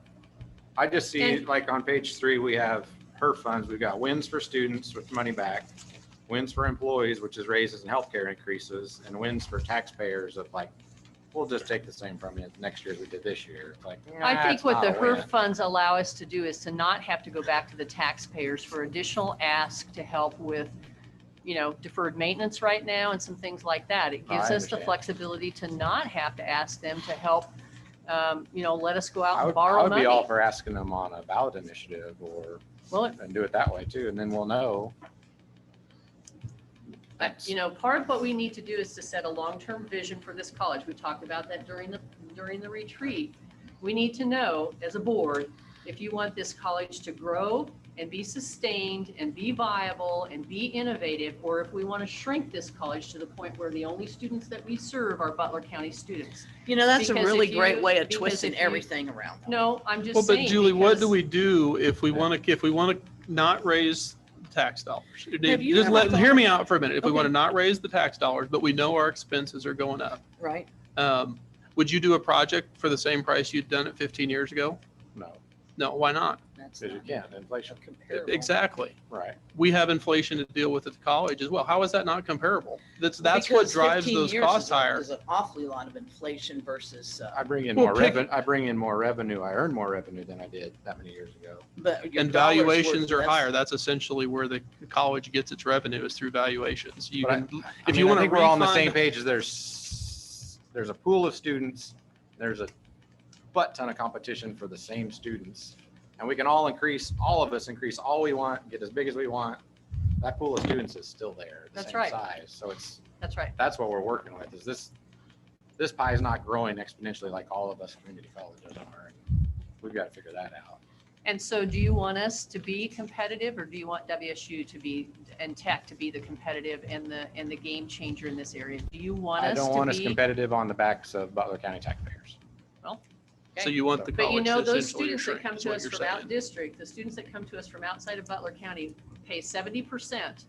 I just see, And- like on page 3, we have HER funds. We've got wins for students with money back. Wins for employees, which is raises and healthcare increases, and wins for taxpayers of like, we'll just take the same from you next year as we did this year. It's like, I nah, think it's what not the a win. HERF funds allow us to do is to not have to go back to the taxpayers for additional ask to help with, deferred maintenance right now and some things like that. It No, I gives us the understand. flexibility to not have to ask them to help, let us go out I and would borrow be all money. for asking them on a ballot initiative or, Well, and do it that way too, and then we'll know. part of what we need to do is to set a long-term vision for this college. We talked about that during the retreat. We need to know as a board, if you want this college to grow and be sustained and be viable and be innovative, or if we want to shrink this college to the point where the only students that we serve are Butler County students. That's a Because really if great you- way of because twisting if you- everything around. No, I'm just Well, saying. but Julie, what do because- we do if we want to not raise the tax dollars? Have you Just ever thought- hear me out for a minute. If we Okay. want to not raise the tax dollars, but we know our expenses are going up, Right? would you do a project for the same price you'd done it 15 years ago? No, No, why not? That's because you not can't, inflation. comparable. Exactly. Right. We have inflation to deal with at the college as well. How is that not comparable? That's what Because drives 15 those years costs is a- higher. is an awfully lot of inflation versus, I bring in Well, more pick- revenue. I bring in more revenue. I earn more revenue than I did that many years ago. but your And dollars worth valuations are less. higher. That's essentially where the college gets its revenue, is through valuations. You But can, I if mean, you want I to think we're all on the same refund, page. As there's a pool of students. There's a butt ton of competition for the same students, and we can all increase. All of us increase all we want, get as big as we want. That pool of students is still there, the That's same right. size. So That's right. that's what we're working with. Is this pie is not growing exponentially like all of us community colleges are. And we've got to figure that out. And so do you want us to be competitive, or do you want WSU to be, and Tech to be the competitive and the game changer in this area? Do you want I us don't to want us be? competitive on the backs of Butler County taxpayers. so you want the But college those to essentially students that shrink, come is to what us you're from out saying. district, the students that come to us from outside of Butler County pay 70%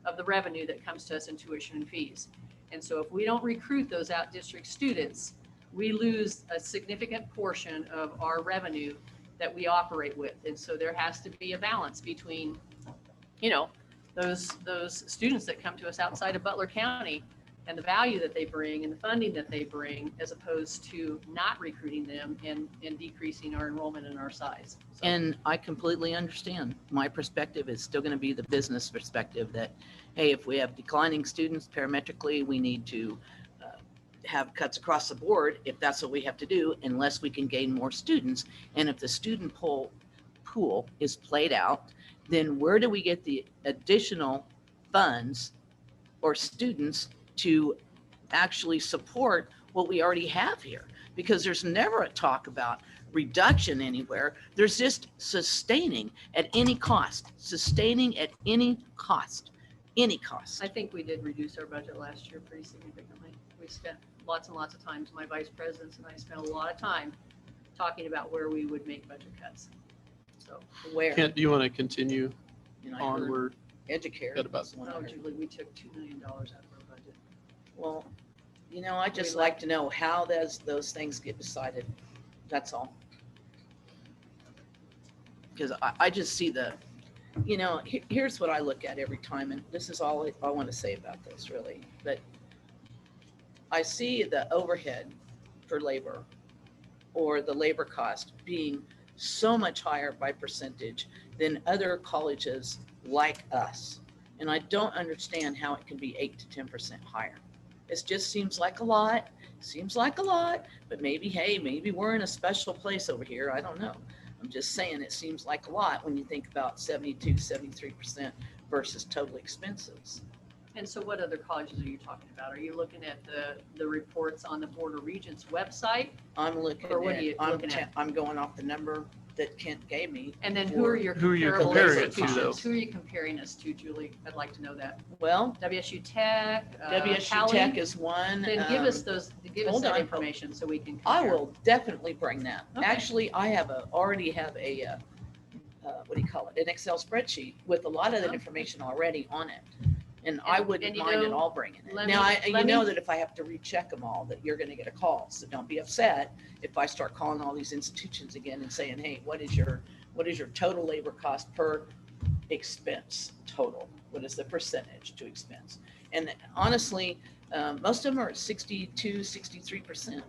of the revenue that comes to us in tuition and fees. And so if we don't recruit those out district students, we lose a significant portion of our revenue that we operate with. And so there has to be a balance between, those students that come to us outside of Butler County and the value that they bring and the funding that they bring, as opposed to not recruiting them and decreasing our enrollment and our size. So- And I completely understand. My perspective is still going to be the business perspective that, hey, if we have declining students parametrically, we need to have cuts across the board if that's what we have to do, unless we can gain more students. And if the student pool is played out, then where do we get the additional funds or students to actually support what we already have here? Because there's never a talk about reduction anywhere. There's just sustaining at any cost, any cost. I think we did reduce our budget last year pretty significantly. We spent lots and lots of times, my vice presidents and I spent a lot of time talking about where we would make budget cuts. So, Where? Kent, do you want to continue And I heard onward? Educare. Got about- was the one I no, heard. Julie, we took $2 million out of our budget. Well, I just We like to know how those things get decided. That's all. Because I just see here's what I look at every time, and this is all I want to say about this really. But I see the overhead for labor or the labor cost being so much higher by percentage than other colleges like us. And I don't understand how it can be 8 to 10% higher. It just seems like a lot, but maybe we're in a special place over here. I don't know. I'm just saying it seems like a lot when you think about 72, 73% versus total expenses. And so what other colleges are you talking about? Are you looking at the reports on the Board of Regents website? I'm looking Or what are you looking at? I'm going off the number that Kent gave me. And then who are your Who are you comparable comparing it to, institutions? though? Who are you comparing us to, Julie? I'd like to know that. Well, WSU Tech, WSU Cali? Tech is one. Then give us hold that on. information so we can I compare. will definitely bring that. Okay. Actually, I already have a an Excel spreadsheet with a lot of that Oh. information already on it. And I wouldn't and you mind at know, all bringing it. let Now, me- you let know me- that if I have to recheck them all, that you're gonna get a call. So don't be upset if I start calling all these institutions again and saying, hey, what is your total labor cost per expense total? What is the percentage to expense? And honestly, most of them are at 62, 63%.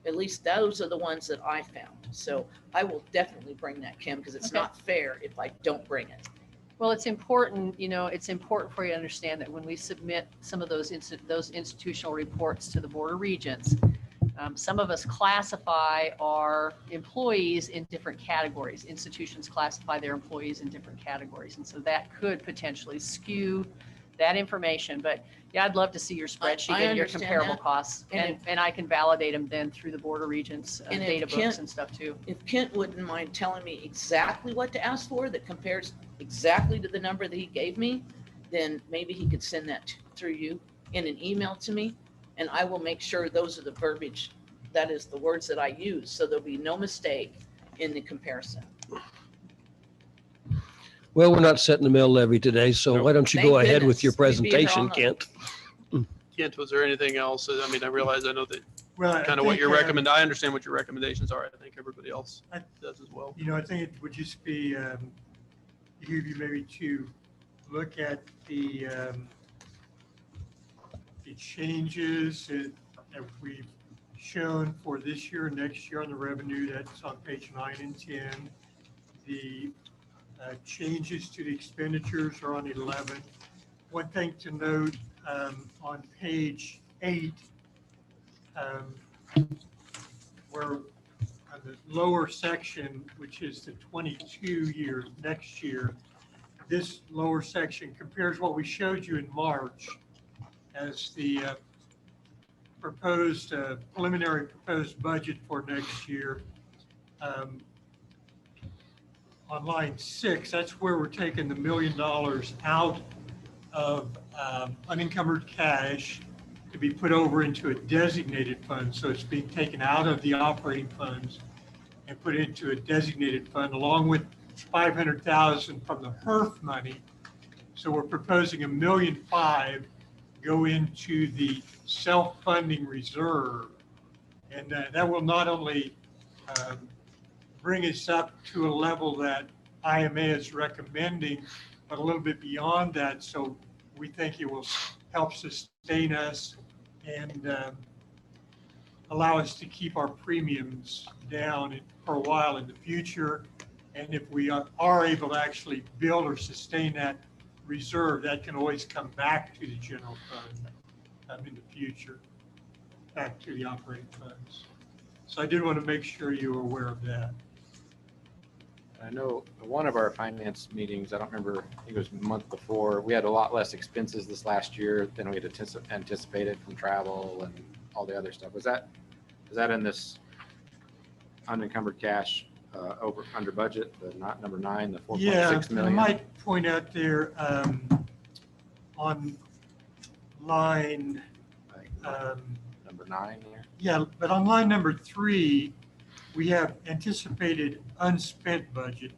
At least those are the ones that I found. So I will definitely bring that, Kim, because it's Okay. not fair if I don't bring it. Well, it's important, it's important for you to understand that when we submit some of those institutional reports to the Board of Regents, some of us classify our employees in different categories. Institutions classify their employees in different categories. And so that could potentially skew that information. But yeah, I'd love to see your spreadsheet I and your understand comparable that. costs. And I can validate them then through the Board of Regents And if data Kent- books and stuff too. If Kent wouldn't mind telling me exactly what to ask for that compares exactly to the number that he gave me, then maybe he could send that through you in an email to me, and I will make sure those are the verbiage, that is the words that I use, so there'll be no mistake in the comparison. Well, we're not setting the mill levy today, so Nope. why don't you Thank go ahead with your goodness. We'd be here all presentation, night. Kent? Kent, was there anything else? I mean, I realize, I know that Well, I kind of what think, your recommend, I understand what your recommendations are. I think everybody else I- does as well. I think it would just be, behoove you maybe to look at the changes that we've shown for this year, next year on the revenue. That's on page 9 and 10. The changes to the expenditures are on 11. One thing to note, on page 8, where on the lower section, which is the 22 year, next year, this lower section compares what we showed you in March as the proposed, preliminary proposed budget for next year. On line 6, that's where we're taking the $1 million out of unencumbered cash to be put over into a designated fund. So it's being taken out of the operating funds and put into a designated fund, along with 500,000 from the HERF money. So we're proposing $1.5 million go into the self-funding reserve. And that will not only bring us up to a level that IMA is recommending, but a little bit beyond that. So we think it will help sustain us and allow us to keep our premiums down for a while in the future. And if we are able to actually build or sustain that reserve, that can always come back to the general fund in the future, back to the operating funds. So I did want to make sure you were aware of that. I know one of our finance meetings, I don't remember, I think it was a month before, we had a lot less expenses this last year than we had anticipated from travel and all the other stuff. Is that in this unencumbered cash under budget, the not number 9, the 4.6 million? I might point out there on line Number 9 there? Yeah, but on line number 3, we have anticipated unspent budget,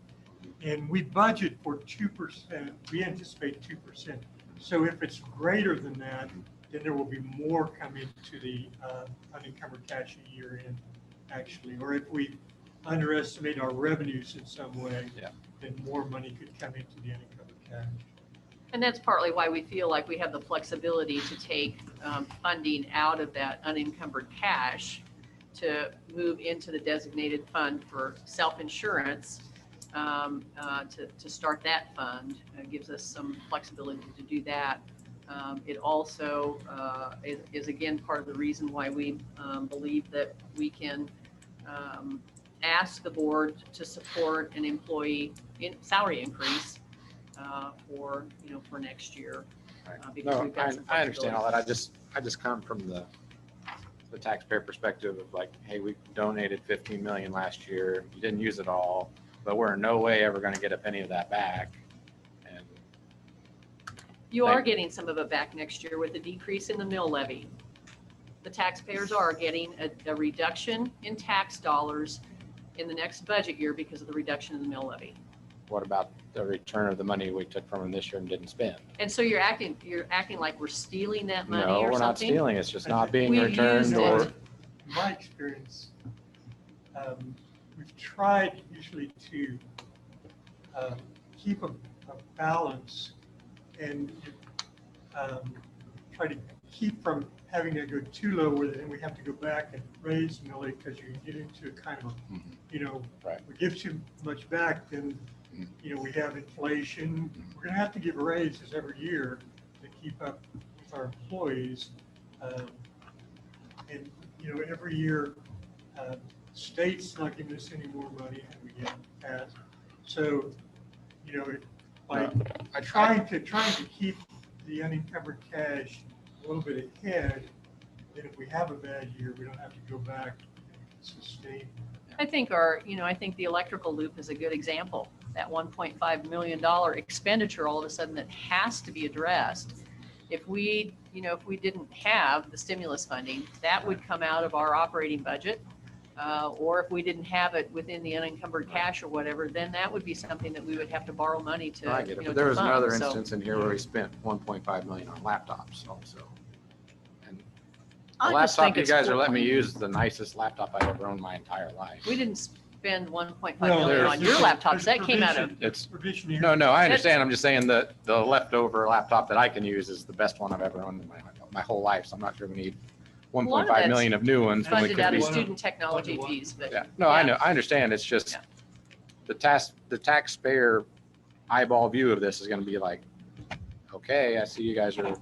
and we budget for 2%. We anticipate 2%. So if it's greater than that, then there will be more come into the unencumbered cash at year end, actually. Or if we underestimate our revenues in some way, then more money could come into the unencumbered cash. And that's partly why we feel like we have the flexibility to take funding out of that unencumbered cash to move into the designated fund for self-insurance, to start that fund. It gives us some flexibility to do that. It also is again part of the reason why we believe that we can ask the board to support an employee salary increase for next year. Because No, we've got some I understand all that. flexibility. I just come from the taxpayer perspective of like, hey, we donated 15 million last year. You didn't use it all, but we're in no way ever going to get a penny of that back. And You are getting some of it back next year with the decrease in the mill levy. The taxpayers are getting a reduction in tax dollars in the next budget year because of the reduction in the mill levy. what about the return of the money we took from them this year and didn't spend? And so you're acting like we're stealing that money No, or we're not something? stealing. It's just not being We've returned used or. it. In my experience, we've tried usually to keep a balance and try to keep from having to go too low where then we have to go back and raise millage because you get into a kind of, Right. we give too much back, then, we have inflation. We're going to have to give raises every year to keep up with our employees. And, every year, state's not giving us any more money than we get past. So, trying to keep the unencumbered cash a little bit ahead, then if we have a bad year, we don't have to go back and sustain. I think I think the electrical loop is a good example. That $1.5 million expenditure all of a sudden that has to be addressed. If we didn't have the stimulus funding, that would come out of our operating budget. Or if we didn't have it within the unencumbered cash or whatever, then that would be something that we would have to borrow money to. I get it, to but there was fund. another So- instance in here where we spent 1.5 million on laptops also. And the I just think laptop you it's guys are letting me cool. use is the nicest laptop I've ever owned my entire life. We didn't spend 1.5 Well, million on your there's laptops. That came out of, It's provision here. No, I understand. I'm just saying that the leftover laptop that I can use is the best one I've ever owned in my whole life. So I'm not sure we need lot of 1.5 that's million of new ones. when we funded could out of be- student technology fees, but. Yeah, no, I Yeah. know, I understand. It's just Yeah. the taxpayer eyeball view of this is going to be like, okay, I see you guys are,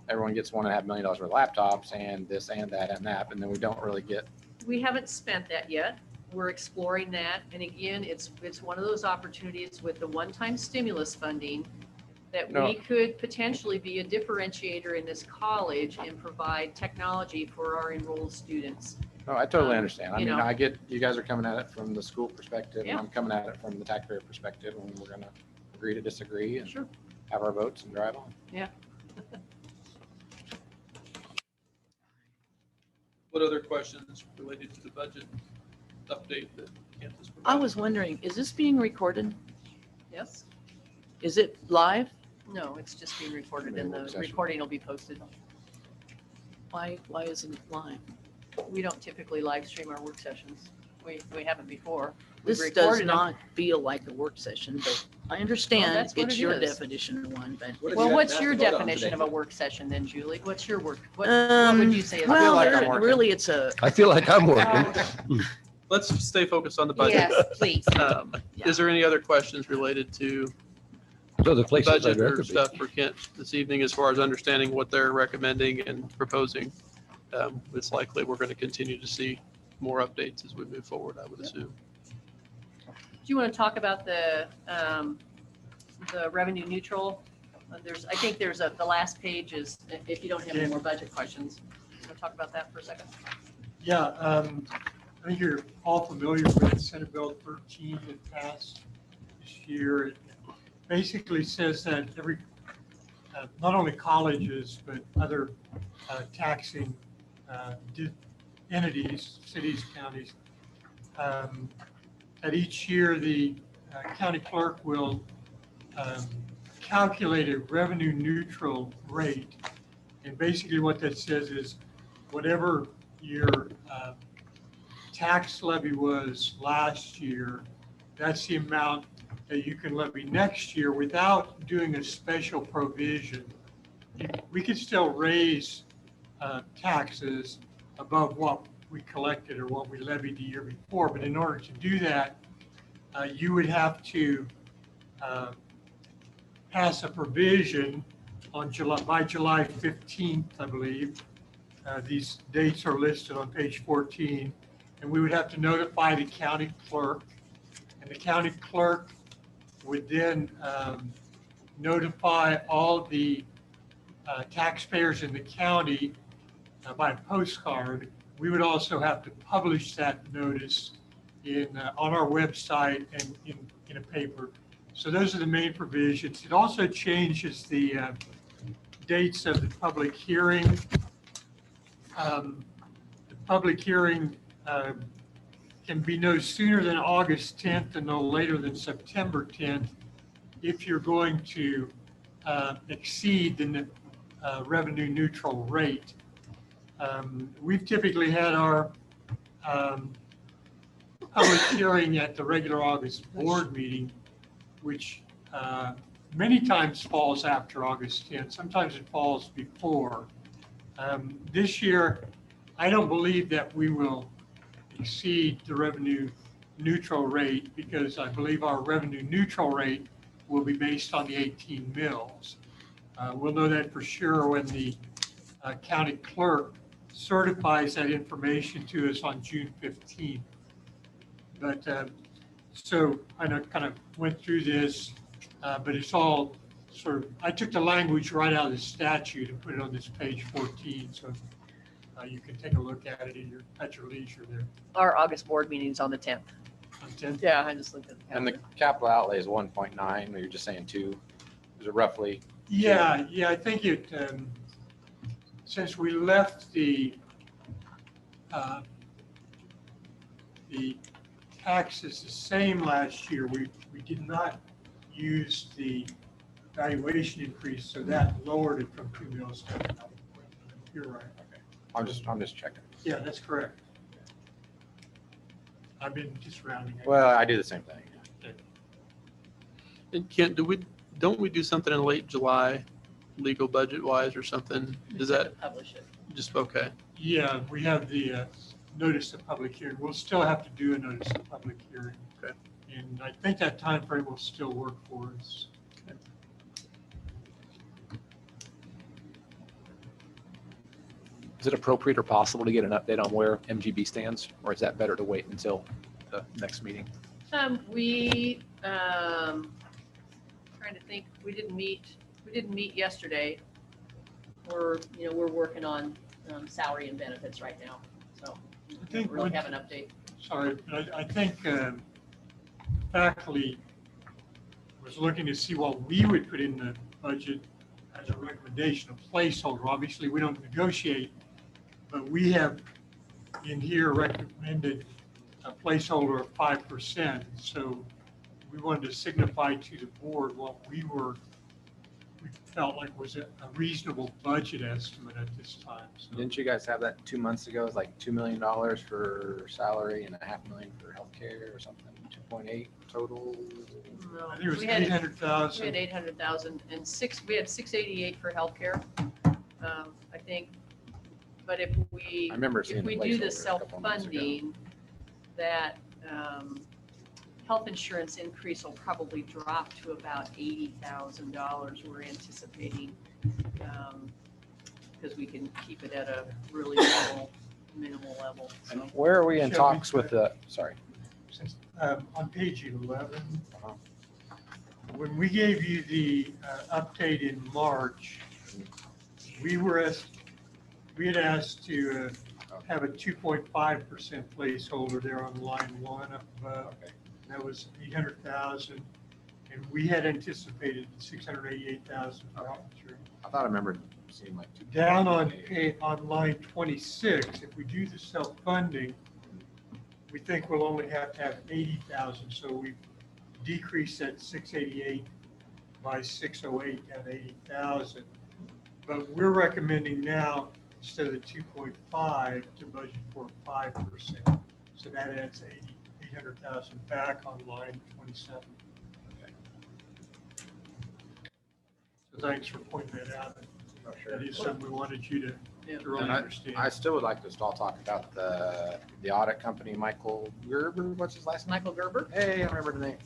everyone gets $1.5 million worth of laptops and this and that and that, and then we don't really get. We haven't spent that yet. We're exploring that. And again, it's one of those opportunities with the one-time stimulus funding that No. we could potentially be a differentiator in this college and provide technology for our enrolled students. No, I totally understand. I you mean, know. I get you guys are coming at it from the school perspective, Yeah. and I'm coming at it from the taxpayer perspective, and we're going to agree to disagree and Sure. have our votes and drive on. Yeah. What other questions related to the budget update that Kent has I provided? was wondering, is this being recorded? Yes? Is it live? No, it's just being recorded Maybe and work the session. recording will be posted. Why isn't it live? We don't typically live stream our work sessions. We haven't before. We've This does recorded them. not feel like a work session, but I understand that's what it's it your is. definition of one, but. Well, what's your definition of a work session then, Julie? What's your work? What would you say? is a Well, like work I'm working. really, it's a, I feel like I'm working. Let's stay focused on the budget. Yes, please. Is there any other questions related to So the places I'd budget or rather be. stuff for Kent this evening as far as understanding what they're recommending and proposing? It's likely we're going to continue to see more updates as we move forward, I would assume. Do you want to talk about the revenue neutral? I think there's the last page is, if you don't have any more budget questions, you want to talk about that for a second? Yeah, I think you're all familiar with Senate Bill 13 that passed this year. It basically says that every, not only colleges, but other taxing entities, cities, counties, that each year the county clerk will calculate a revenue neutral rate. And basically what that says is whatever your tax levy was last year, that's the amount that you can levy next year without doing a special provision. We could still raise taxes above what we collected or what we levied the year before, but in order to do that, you would have to pass a provision on by July 15th, I believe. These dates are listed on page 14, and we would have to notify the county clerk, and the county clerk would then notify all the taxpayers in the county by postcard. We would also have to publish that notice on our website and in a paper. So those are the main provisions. It also changes the dates of the public hearing. The public hearing can be no sooner than August 10th and no later than September 10th if you're going to exceed the revenue neutral rate. We've typically had our public hearing at the regular August board meeting, which many times falls after August 10th. Sometimes it falls before. This year, I don't believe that we will exceed the revenue neutral rate because I believe our revenue neutral rate will be based on the 18 mills. We'll know that for sure when the county clerk certifies that information to us on June 15th. But so I kind of went through this, but it's all sort of, I took the language right out of the statute and put it on this page 14. So you can take a look at it at your leisure there. Our August board meeting's on the 10th. On 10th? Yeah, I just looked at the And the calendar. capital outlay is 1.9, or you're just saying 2? Is it roughly? Yeah, I think it, since we left the taxes the same last year, we did not use the valuation increase, so that lowered it from 2 mils to, you're right. Okay. I'm just checking. Yeah, that's correct. I've been just rounding it. Well, I do the same thing. And Kent, don't we do something in late July, legal budget wise or something? Is that Publish it. just okay? Yeah, we have the notice of public hearing. We'll still have to do a notice of public hearing. Okay. And I think that time frame will still work for us. Is it appropriate or possible to get an update on where MGB stands, or is that better to wait until the next meeting? Trying to think, we didn't meet yesterday. We're working on salary and benefits right now, so I we think don't really have an update. Sorry, but I think faculty was looking to see what we would put in the budget as a recommendation, a placeholder. Obviously, we don't negotiate, but we have in here recommended a placeholder of 5%. So we wanted to signify to the board what we felt like was a reasonable budget estimate at this time. So Didn't you guys have that 2 months ago? It was like $2 million for salary and $500,000 for healthcare or something, 2.8 total. No, I think it was we had 800,000. 800,000 and we had 688 for healthcare, I think. But if we I remember seeing do placeholder the a couple months ago. self-funding, that health insurance increase will probably drop to about $80,000 we're anticipating, because we can keep it at a really minimal level. So. And where are we in Shall we- talks with the, sorry. Since, on page 11, when we gave you the update in March, we had asked to have a 2.5% placeholder there on line 1 up above. Okay. That was 800,000, and we had anticipated 688,000 for health insurance. I thought I remember seeing like 2. Down on line 26, if we do the self-funding, we think we'll only have to have 80,000. So we decreased that 688 by 608 down to 80,000. But we're recommending now, instead of the 2.5, to budget for 5%. So that adds 800,000 back on line 27. So thanks for pointing that out. Oh, sure. That is something we wanted you to really And understand. I still would like to all talk about the audit company, Michael Gerber, what's his last name? Michael Gerber? Hey, I remember the name.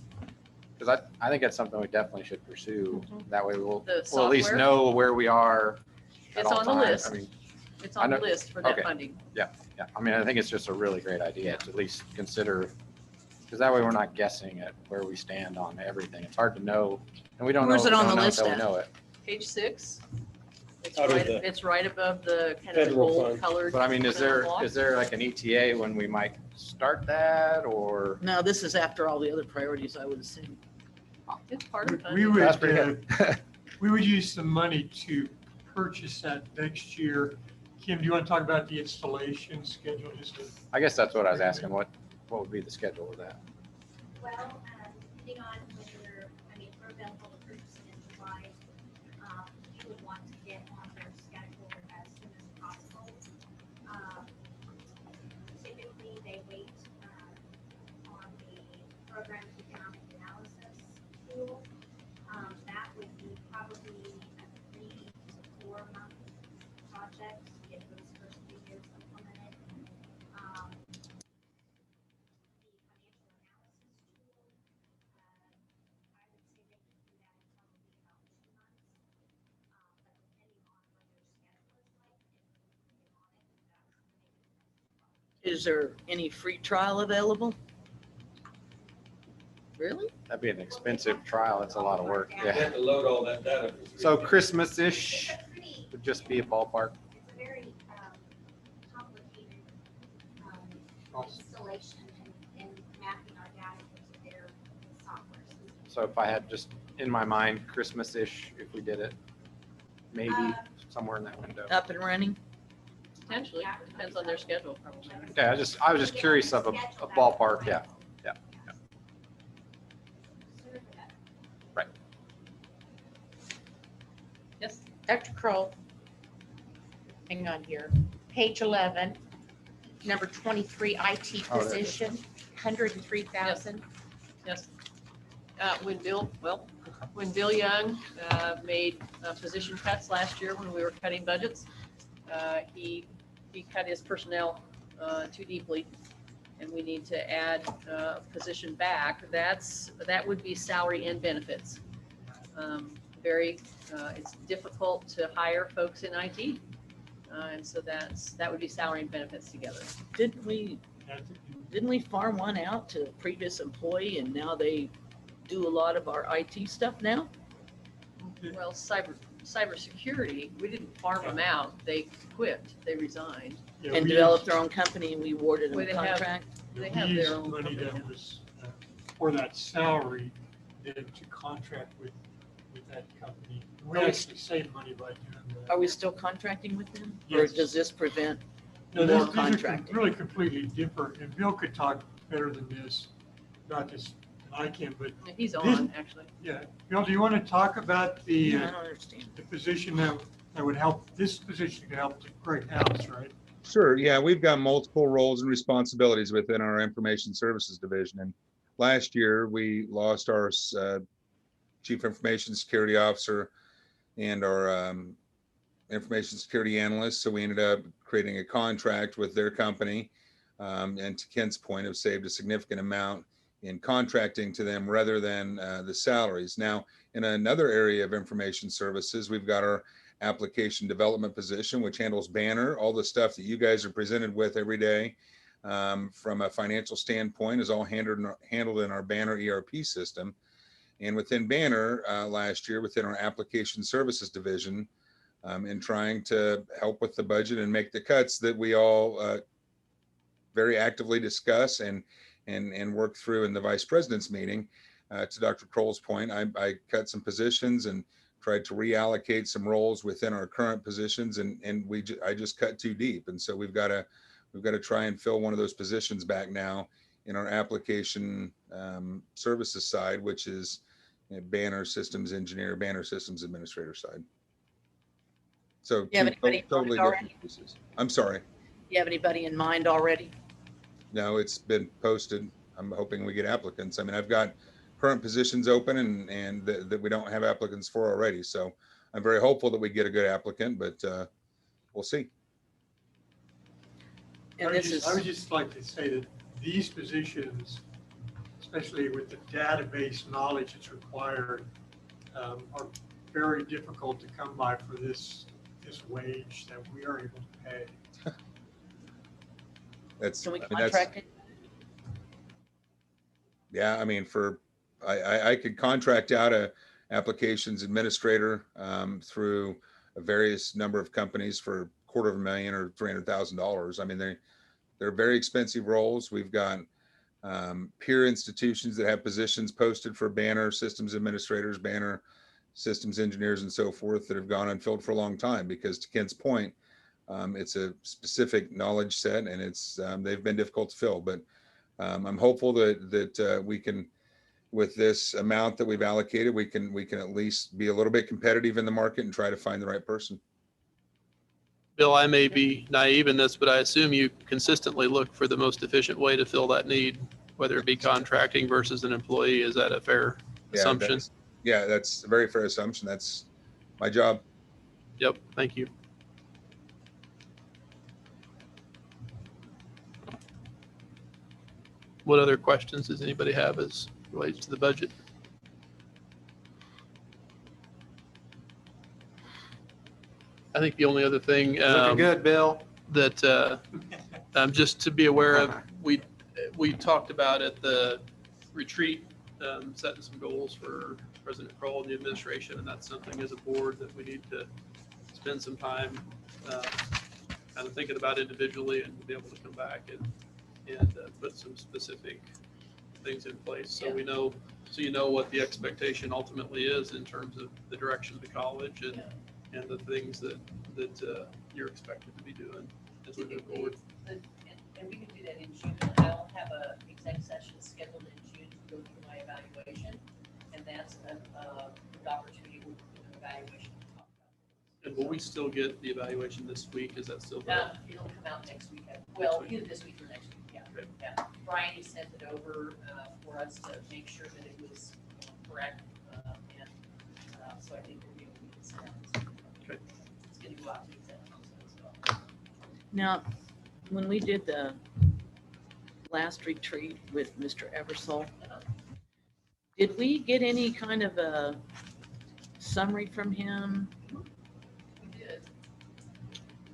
Because I think that's something we definitely should pursue. That way we'll The at least software? know where we are at It's all on the times. list. I mean, It's I on the know- list for that okay. funding. yeah. I mean, I think it's just a really great idea to at least consider, because that way we're not guessing at where we stand on everything. It's hard to know, and we don't know. Where's it on don't the know list until at? we know it. Page 6. It's Out of right, the it's right above the kind of the federal gold fund. colored. But I mean, is block. there like an ETA when we might start that, or? No, this is after all the other priorities, I would assume. It's part of the We funding. would, That's pretty good. we would use some money to purchase that next year. Kim, do you want to talk about the installation schedule? Just to, I guess that's what I was asking. What would be the schedule of that? Well, depending on whether, for example, the purchasing in July, you would want to get on their schedule as soon as possible. Typically, they wait on the program economic analysis tool. That would Is there any free trial available? Really? That'd be an expensive trial. It's a lot of work. Yeah. to load all that data. So Christmas-ish It's a pretty, would just be a ballpark. it's a very complicated installation and mapping our data into their software system. So if I had just in my mind Christmas-ish, if we did it, maybe somewhere in that window. Up and running? Potentially, depends on their schedule probably. Okay, I was just curious of a ballpark. Yeah. Right. Yes, Dr. Kroll, hang on here, page 11, number 23, IT Oh, there it is. position, 103,000. yes. When Bill Young made position cuts last year when we were cutting budgets, he cut his personnel too deeply, and we need to add a position back. That would be salary and benefits. It's difficult to hire folks in IT, and so that would be salary and benefits together. Didn't we farm one out to a previous employee and now they do a lot of our IT stuff now? Well, cybersecurity, we didn't farm them out. They quit. They resigned. Yeah, And we developed used- their own company and we awarded them Well, a they have- contract? They we have used their own money company that now. was for that salary, then to contract with that company. We Are we- actually saved money by doing that. Are we still contracting with them? Or Yes. does this prevent No, more these are contracting? really completely different, and Bill could talk better than this, not just I can, but He's on, actually. yeah. Bill, do you want to talk about I don't understand. the position that would help, this position could help Greg House, right? Sure. Yeah, we've got multiple roles and responsibilities within our information services division. And last year we lost our chief information security officer and our information security analyst. So we ended up creating a contract with their company. And to Kent's point, have saved a significant amount in contracting to them rather than the salaries. Now, in another area of information services, we've got our application development position, which handles Banner. All the stuff that you guys are presented with every day from a financial standpoint is all handled in our Banner ERP system. And within Banner last year, within our application services division, in trying to help with the budget and make the cuts that we all very actively discuss and work through in the vice president's meeting. To Dr. Kroll's point, I cut some positions and tried to reallocate some roles within our current positions, and I just cut too deep, and so we've got to try and fill one of those positions back now in our application services side, which is Banner systems engineer, Banner systems administrator side. So You have anybody totally already? different pieces. I'm sorry. You have anybody in mind already? No, it's been posted. I'm hoping we get applicants. I mean, I've got current positions open and that we don't have applicants for already. So I'm very hopeful that we get a good applicant, but we'll see. And I would just like to say that these positions, especially with the database knowledge that's required, are very difficult to come by for this wage that we are able to pay. Can we I mean, contract it? Yeah, I mean, I could contract out a applications administrator through a various number of companies for $250,000 or $300,000. I mean, they're very expensive roles. We've got peer institutions that have positions posted for Banner systems administrators, Banner systems engineers, and so forth that have gone unfilled for a long time because, to Kent's point, it's a specific knowledge set and they've been difficult to fill. But I'm hopeful that we can, with this amount that we've allocated, we can at least be a little bit competitive in the market and try to find the right person. Bill, I may be naive in this, but I assume you consistently look for the most efficient way to fill that need, whether it be contracting versus an employee. Is that a fair assumption? That's a very fair assumption. That's my job. Yep. Thank you. What other questions does anybody have as relates to the budget? I think the only other thing Looking good, Bill. that Just to be aware of, we talked about at the retreat, setting some goals for President Kroll and the administration, and that's something as a board that we need to spend some time kind of thinking about individually and be able to come back and put some specific things in place. So we know, so you know what the expectation ultimately is in terms of the direction of the college and the things that you're expected to be doing as we move forward. And we can do that in June. I'll have a exec session scheduled in June to go through my evaluation. And that's an opportunity to do an evaluation. And will we still get the evaluation this week? Is that still? It'll come out next week. Well, either this week or next week, yeah. Okay. Yeah. Brian sent it over for us to make sure that it was correct. So I think we'll be able to get it sent. Okay. It's going to go out to exec as well. Now, when we did the last retreat with Mr. Eversole, did we get any kind of a summary from him? We did.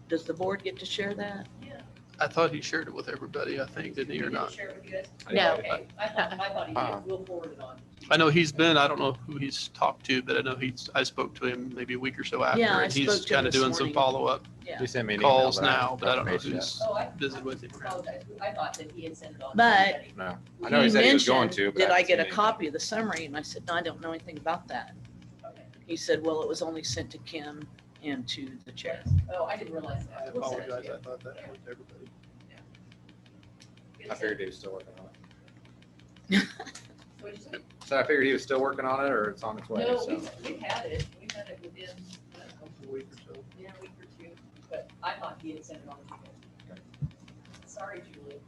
Does the board get to share that? Yeah. I thought he shared it with everybody, I think, didn't he, or not? Share it with you guys? No. Okay. I thought he did. We'll forward it on. I know he's been, I don't know who he's talked to, but I know I spoke to him maybe a week or so after. Yeah, I and he's spoke to him kind of this doing some morning. follow-up Yeah. He sent me an email. calls but I now, but I don't know haven't made it who's Oh, I visited with him. apologize. I thought that he had sent it on. to But- everybody. yet. No, I know he said he was going to. mentioned, but did I haven't get a seen anything. copy of the summary? And I said, no, I don't know anything about that. Okay. He said, well, it was only sent to Kim and to the chair. Oh, I didn't realize I that. We'll send it to apologize, you. I thought that went to everybody. I figured he was still working on it. What'd you say? So I figured he was still working on it, or it's on its way. No, So we've had it. We've had it within, I don't know, A week or so. yeah, a week or two, but I thought he had sent it on to you. Sorry, Julie.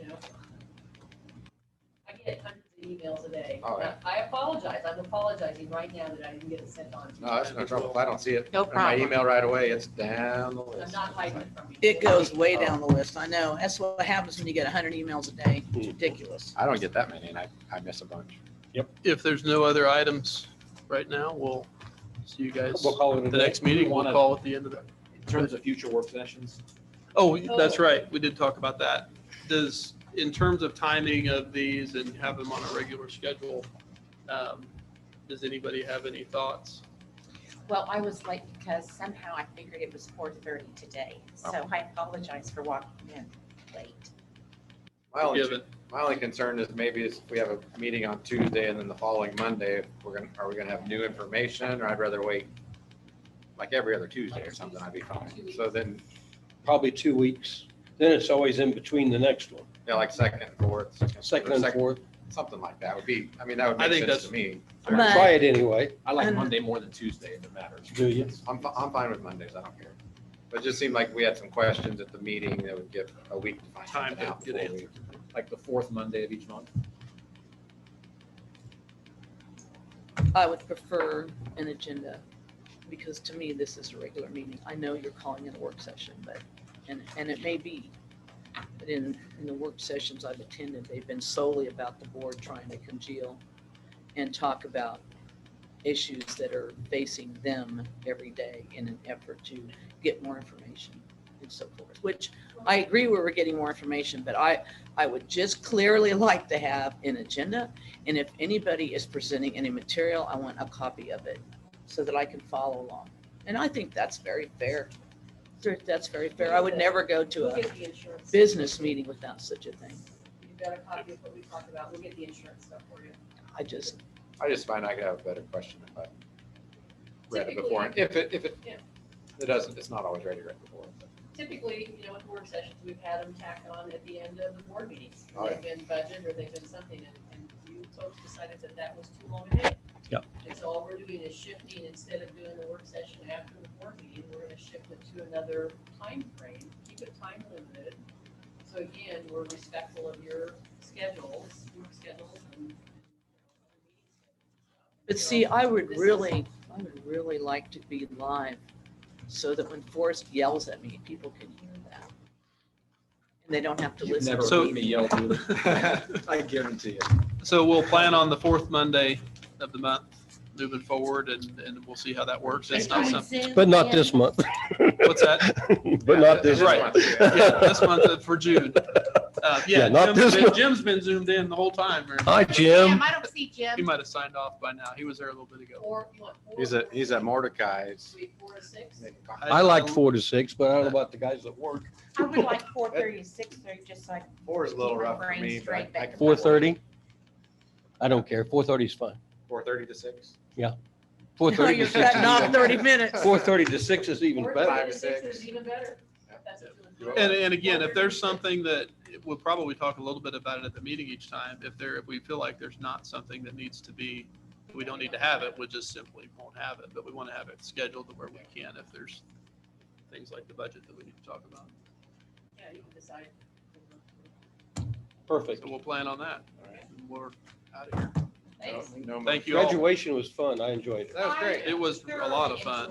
You know, I get hundreds of emails a day. Oh, yeah. I apologize. I'm apologizing right now that I didn't get it sent on to you. no, that's no trouble. If I don't see it No in my problem. email right away, it's down the I'm list. not hiding it from you. It goes way down the list. I know. That's what happens when you get 100 emails a day. It's ridiculous. I don't get that many, and I miss a bunch. If there's no other items right now, we'll see you guys. We'll call it a The day. next meeting, We we'll wanna- call at the end of that. In terms of future work sessions, Oh, that's right. We did talk about that. In terms of timing of these and have them on a regular schedule, does anybody have any thoughts? Well, I was late because somehow I figured it was 4:30 today. So I apologize for walking in late. Forgiven. My only concern is maybe if we have a meeting on Tuesday and then the following Monday, are we gonna have new information, or I'd rather wait like every other Tuesday or something, I'd be fine. So then, Probably 2 weeks. Then it's always in between the next one, yeah, like second and fourth. second and fourth. Something like that would be, I mean, that would I make think sense to me. But- Try it anyway. I like And- Monday more than Tuesday if it matters. Do you? I'm fine with Mondays, I don't care. But it just seemed like we had some questions at the meeting that would give a week to find Time something to out. get before we- answered. Like the fourth Monday of each month. I would prefer an agenda because to me, this is a regular meeting. I know you're calling it a work session, but, and it may be. But in the work sessions I've attended, they've been solely about the board trying to congeal and talk about issues that are facing them every day in an effort to get more information and so forth, which I agree where we're getting more information, but I would just clearly like to have an agenda. And if anybody is presenting any material, I want a copy of it so that I can follow along. And I think that's very fair. That's very fair. I would never go to a business meeting without such a thing. You've got a copy of what we talked about. We'll get the insurance stuff for you. I just find I could have a better question if I read it Typically- before. If it Yeah. doesn't, it's not always ready right before. Typically, with work sessions, we've had them tacked on at the end of the board meetings. Oh, yeah. They've been budget or they've been something, and you folks decided that that was too long ahead. Yep. And so all we're doing is shifting, instead of doing the work session after the board meeting, we're gonna shift it to another time frame. Keep it time limited. So again, we're respectful of your schedules, work schedules and. But see, I would really like to be live so that when Forrest yells at me, people can hear that. And they don't have to You've listen. never to heard me yell, Julie. I guarantee it. So we'll plan on the fourth Monday of the month moving forward, and we'll see how that works. It's not something. But not this month. What's that? But not this Right. month. Yeah, this month for June. Yeah, not this month. Jim's been zoomed in the whole time. Hi, Jim. I don't see He Jim. might have signed off by now. He was there a little bit ago. He's at Mordecai's. I like 4 to 6, but I don't know about the guys that work. I would like 4:30 to 6:30, just like. 4 is a little keep my rough for brain me, but straight, I but- can. 4:30? I don't care. 4:30 is fine. 4:30 to 6. 4:30 to You're 6. cutting off 30 minutes. 4:30 to 6 is even better. 5 to 6. Even better. And again, if there's something that, we'll probably talk a little bit about it at the meeting each time. If we feel like there's not something that needs to be, we don't need to have it, we just simply won't have it. But we want to have it scheduled to where we can if there's things like the budget that we need to talk about. Yeah, you can decide. Perfect. So we'll plan on that. And we're out of here. Thanks. No Thank you all. Graduation was fun. I enjoyed it. That was great. It was a lot of fun.